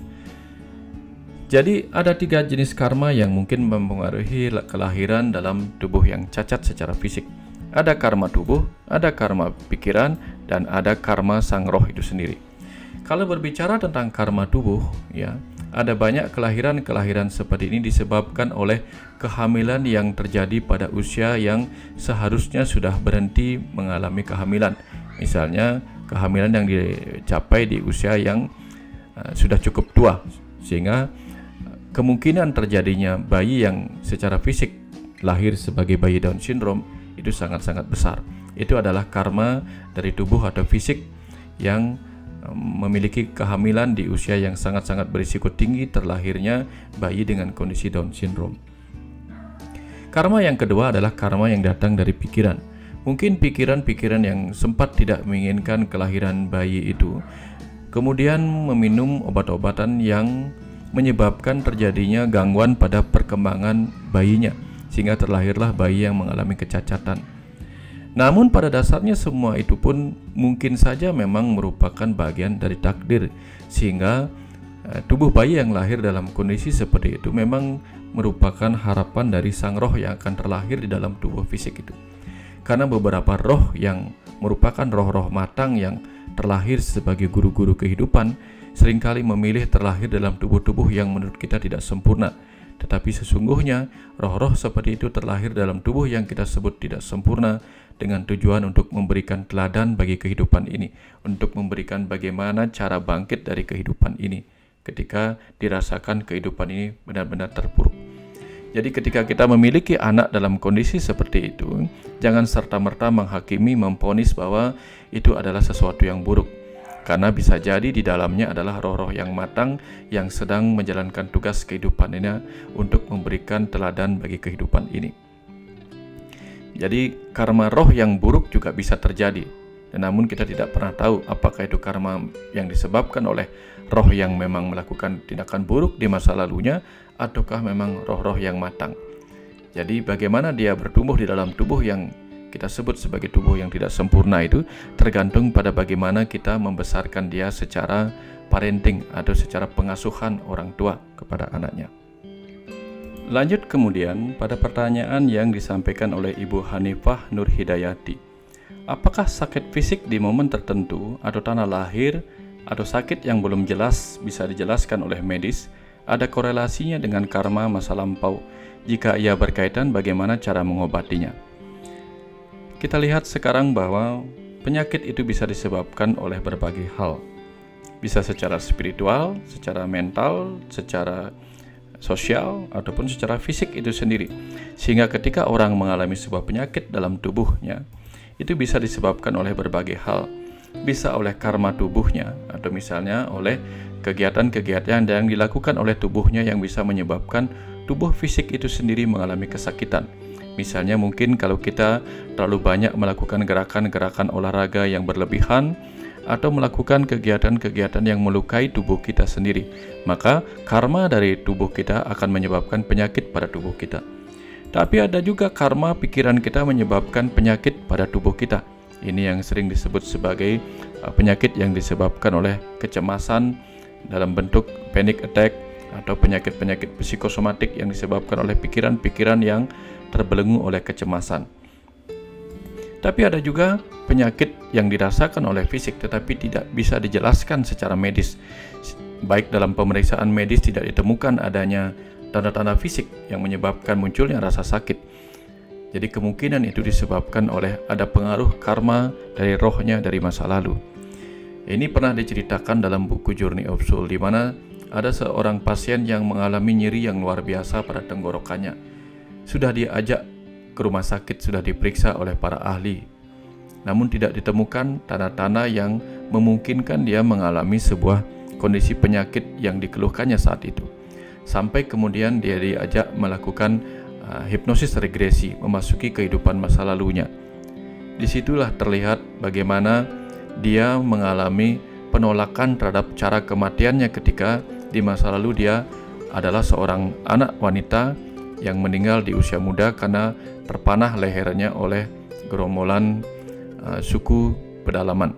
Jadi ada 3 jenis karma yang mungkin mempengaruhi kelahiran dalam tubuh yang cacat secara fisik. Ada karma tubuh, ada karma pikiran, dan ada karma sang roh itu sendiri. Kalau berbicara tentang karma tubuh, ya, ada banyak kelahiran-kelahiran seperti ini disebabkan oleh kehamilan yang terjadi pada usia yang seharusnya sudah berhenti mengalami kehamilan. Misalnya kehamilan yang dicapai di usia yang sudah cukup tua, sehingga kemungkinan terjadinya bayi yang secara fisik lahir sebagai bayi Down syndrome itu sangat-sangat besar. Itu adalah karma dari tubuh atau fisik yang memiliki kehamilan di usia yang sangat-sangat berisiko tinggi terlahirnya bayi dengan kondisi Down syndrome. Karma yang kedua adalah karma yang datang dari pikiran. Mungkin pikiran-pikiran yang sempat tidak menginginkan kelahiran bayi itu kemudian meminum obat-obatan yang menyebabkan terjadinya gangguan pada perkembangan bayinya, sehingga terlahirlah bayi yang mengalami kecacatan. Namun pada dasarnya semua itu pun mungkin saja memang merupakan bagian dari takdir, sehingga tubuh bayi yang lahir dalam kondisi seperti itu memang merupakan harapan dari sang roh yang akan terlahir di dalam tubuh fisik itu. Karena beberapa roh yang merupakan roh-roh matang yang terlahir sebagai guru-guru kehidupan seringkali memilih terlahir dalam tubuh-tubuh yang menurut kita tidak sempurna. Tetapi sesungguhnya roh-roh seperti itu terlahir dalam tubuh yang kita sebut tidak sempurna dengan tujuan untuk memberikan teladan bagi kehidupan ini, untuk memberikan bagaimana cara bangkit dari kehidupan ini ketika dirasakan kehidupan ini benar-benar terpuruk. Jadi ketika kita memiliki anak dalam kondisi seperti itu, jangan serta-merta menghakimi, memvonis bahwa itu adalah sesuatu yang buruk. Karena bisa jadi di dalamnya adalah roh-roh yang matang yang sedang menjalankan tugas kehidupannya untuk memberikan teladan bagi kehidupan ini. Jadi karma roh yang buruk juga bisa terjadi. Namun kita tidak pernah tahu apakah itu karma yang disebabkan oleh roh yang memang melakukan tindakan buruk di masa lalunya, ataukah memang roh-roh yang matang. Jadi bagaimana dia bertumbuh di dalam tubuh yang kita sebut sebagai tubuh yang tidak sempurna itu tergantung pada bagaimana kita membesarkan dia secara parenting atau secara pengasuhan orang tua kepada anaknya. Lanjut kemudian pada pertanyaan yang disampaikan oleh Ibu Hanifah Nur Hidayati. Apakah sakit fisik di momen tertentu atau tanda lahir atau sakit yang belum jelas bisa dijelaskan oleh medis ada korelasinya dengan karma masa lampau? Jika ia berkaitan, bagaimana cara mengobatinya? Kita lihat sekarang bahwa penyakit itu bisa disebabkan oleh berbagai hal. Bisa secara spiritual, secara mental, secara sosial, ataupun secara fisik itu sendiri. Sehingga ketika orang mengalami sebuah penyakit dalam tubuhnya, itu bisa disebabkan oleh berbagai hal. Bisa oleh karma tubuhnya, atau misalnya oleh kegiatan-kegiatan yang dilakukan oleh tubuhnya yang bisa menyebabkan tubuh fisik itu sendiri mengalami kesakitan. Misalnya mungkin kalau kita terlalu banyak melakukan gerakan-gerakan olahraga yang berlebihan, atau melakukan kegiatan-kegiatan yang melukai tubuh kita sendiri, maka karma dari tubuh kita akan menyebabkan penyakit pada tubuh kita. Tapi ada juga karma pikiran kita menyebabkan penyakit pada tubuh kita. Ini yang sering disebut sebagai penyakit yang disebabkan oleh kecemasan dalam bentuk panic attack atau penyakit-penyakit psikosomatik yang disebabkan oleh pikiran-pikiran yang terbelenggu oleh kecemasan. Tapi ada juga penyakit yang dirasakan oleh fisik tetapi tidak bisa dijelaskan secara medis. Baik dalam pemeriksaan medis tidak ditemukan adanya tanda-tanda fisik yang menyebabkan munculnya rasa sakit. Jadi kemungkinan itu disebabkan oleh ada pengaruh karma dari rohnya dari masa lalu. Ini pernah diceritakan dalam buku Journey of Soul, di mana ada seorang pasien yang mengalami nyeri yang luar biasa pada tenggorokannya. Sudah diajak ke rumah sakit, sudah diperiksa oleh para ahli, namun tidak ditemukan tanda-tanda yang memungkinkan dia mengalami sebuah kondisi penyakit yang dikeluhkannya saat itu. Sampai kemudian dia diajak melakukan hipnosis regresi, memasuki kehidupan masa lalunya. Disitulah terlihat bagaimana dia mengalami penolakan terhadap cara kematiannya ketika di masa lalu dia adalah seorang anak wanita yang meninggal di usia muda karena terpanah lehernya oleh gerombolan suku pedalaman.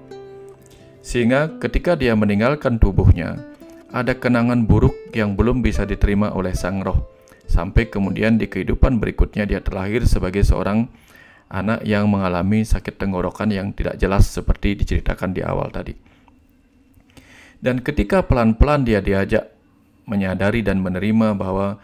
Sehingga ketika dia meninggalkan tubuhnya, ada kenangan buruk yang belum bisa diterima oleh sang roh. Sampai kemudian di kehidupan berikutnya dia terlahir sebagai seorang anak yang mengalami sakit tenggorokan yang tidak jelas seperti diceritakan di awal tadi. Dan ketika pelan-pelan dia diajak menyadari dan menerima bahwa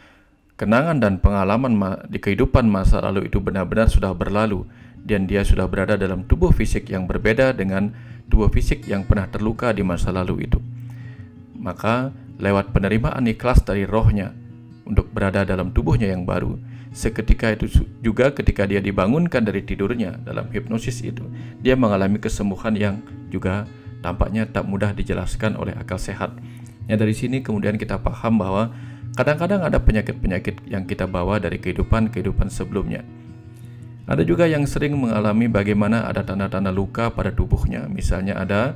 kenangan dan pengalaman di kehidupan masa lalu itu benar-benar sudah berlalu dan dia sudah berada dalam tubuh fisik yang berbeda dengan tubuh fisik yang pernah terluka di masa lalu itu. Maka lewat penerimaan ikhlas dari rohnya untuk berada dalam tubuhnya yang baru, seketika itu juga ketika dia dibangunkan dari tidurnya dalam hipnosis itu, dia mengalami kesembuhan yang juga tampaknya tak mudah dijelaskan oleh akal sehat. Ya, dari sini kemudian kita paham bahwa kadang-kadang ada penyakit-penyakit yang kita bawa dari kehidupan sebelumnya. Ada juga yang sering mengalami bagaimana ada tanda-tanda luka pada tubuhnya. Misalnya ada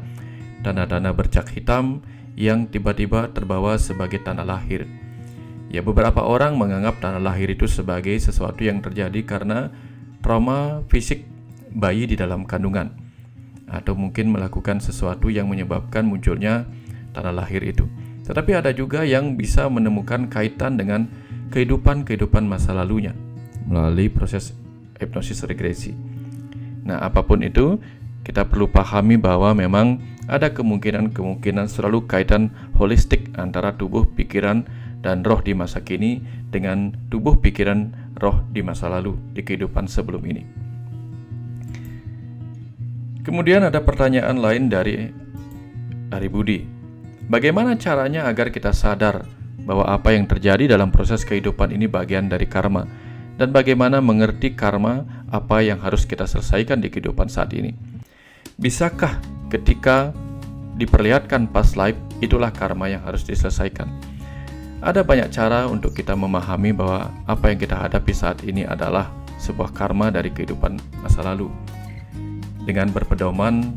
tanda-tanda bercak hitam yang tiba-tiba terbawa sebagai tanda lahir. Ya, beberapa orang menganggap tanda lahir itu sebagai sesuatu yang terjadi karena trauma fisik bayi di dalam kandungan, atau mungkin melakukan sesuatu yang menyebabkan munculnya tanda lahir itu. Tetapi ada juga yang bisa menemukan kaitan dengan kehidupan masa lalunya melalui proses hipnosis regresi. Nah, apapun itu, kita perlu pahami bahwa memang ada kemungkinan selalu kaitan holistik antara tubuh, pikiran, dan roh di masa kini dengan tubuh, pikiran, roh di masa lalu, di kehidupan sebelum ini. Kemudian ada pertanyaan lain dari Ari Budi. Bagaimana caranya agar kita sadar bahwa apa yang terjadi dalam proses kehidupan ini bagian dari karma, dan bagaimana mengerti karma apa yang harus kita selesaikan di kehidupan saat ini? Bisakah ketika diperlihatkan past life itulah karma yang harus diselesaikan? Ada banyak cara untuk kita memahami bahwa apa yang kita hadapi saat ini adalah sebuah karma dari kehidupan masa lalu. Dengan berpedoman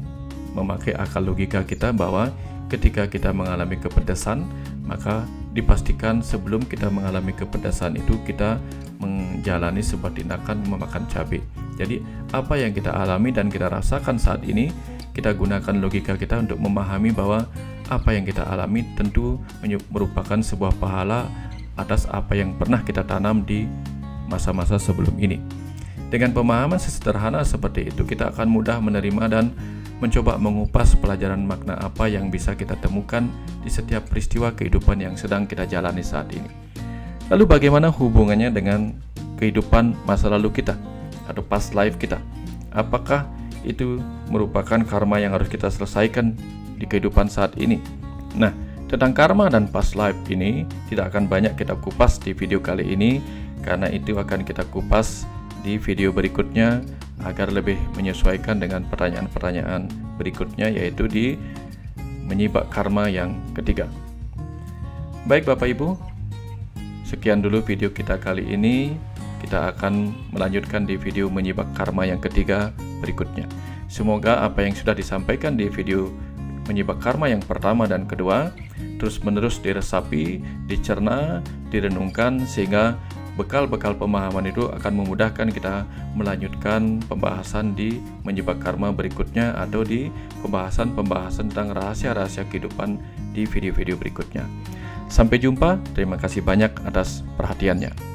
memakai akal logika kita bahwa ketika kita mengalami kepedesan, maka dipastikan sebelum kita mengalami kepedesan itu kita menjalani sebuah tindakan memakan cabai. Jadi apa yang kita alami dan kita rasakan saat ini, kita gunakan logika kita untuk memahami bahwa apa yang kita alami tentu merupakan sebuah pahala atas apa yang pernah kita tanam di masa-masa sebelum ini. Dengan pemahaman sesederhana seperti itu, kita akan mudah menerima dan mencoba mengupas pelajaran makna apa yang bisa kita temukan di setiap peristiwa kehidupan yang sedang kita jalani saat ini. Lalu bagaimana hubungannya dengan kehidupan masa lalu kita atau past life kita? Apakah itu merupakan karma yang harus kita selesaikan di kehidupan saat ini? Nah, tentang karma dan past life ini tidak akan banyak kita kupas di video kali ini, karena itu akan kita kupas di video berikutnya agar lebih menyesuaikan dengan pertanyaan-pertanyaan berikutnya, yaitu di menyibak karma yang ketiga. Baik Bapak Ibu, sekian dulu video kita kali ini. Kita akan melanjutkan di video menyibak karma yang ketiga berikutnya. Semoga apa yang sudah disampaikan di video menyibak karma yang pertama dan kedua, terus-menerus diresapi, dicerna, direnungkan, sehingga bekal-bekal pemahaman itu akan memudahkan kita melanjutkan pembahasan di menyibak karma berikutnya atau di pembahasan-pembahasan tentang rahasia-rahasia kehidupan di video-video berikutnya. Sampai jumpa, terima kasih banyak atas perhatiannya.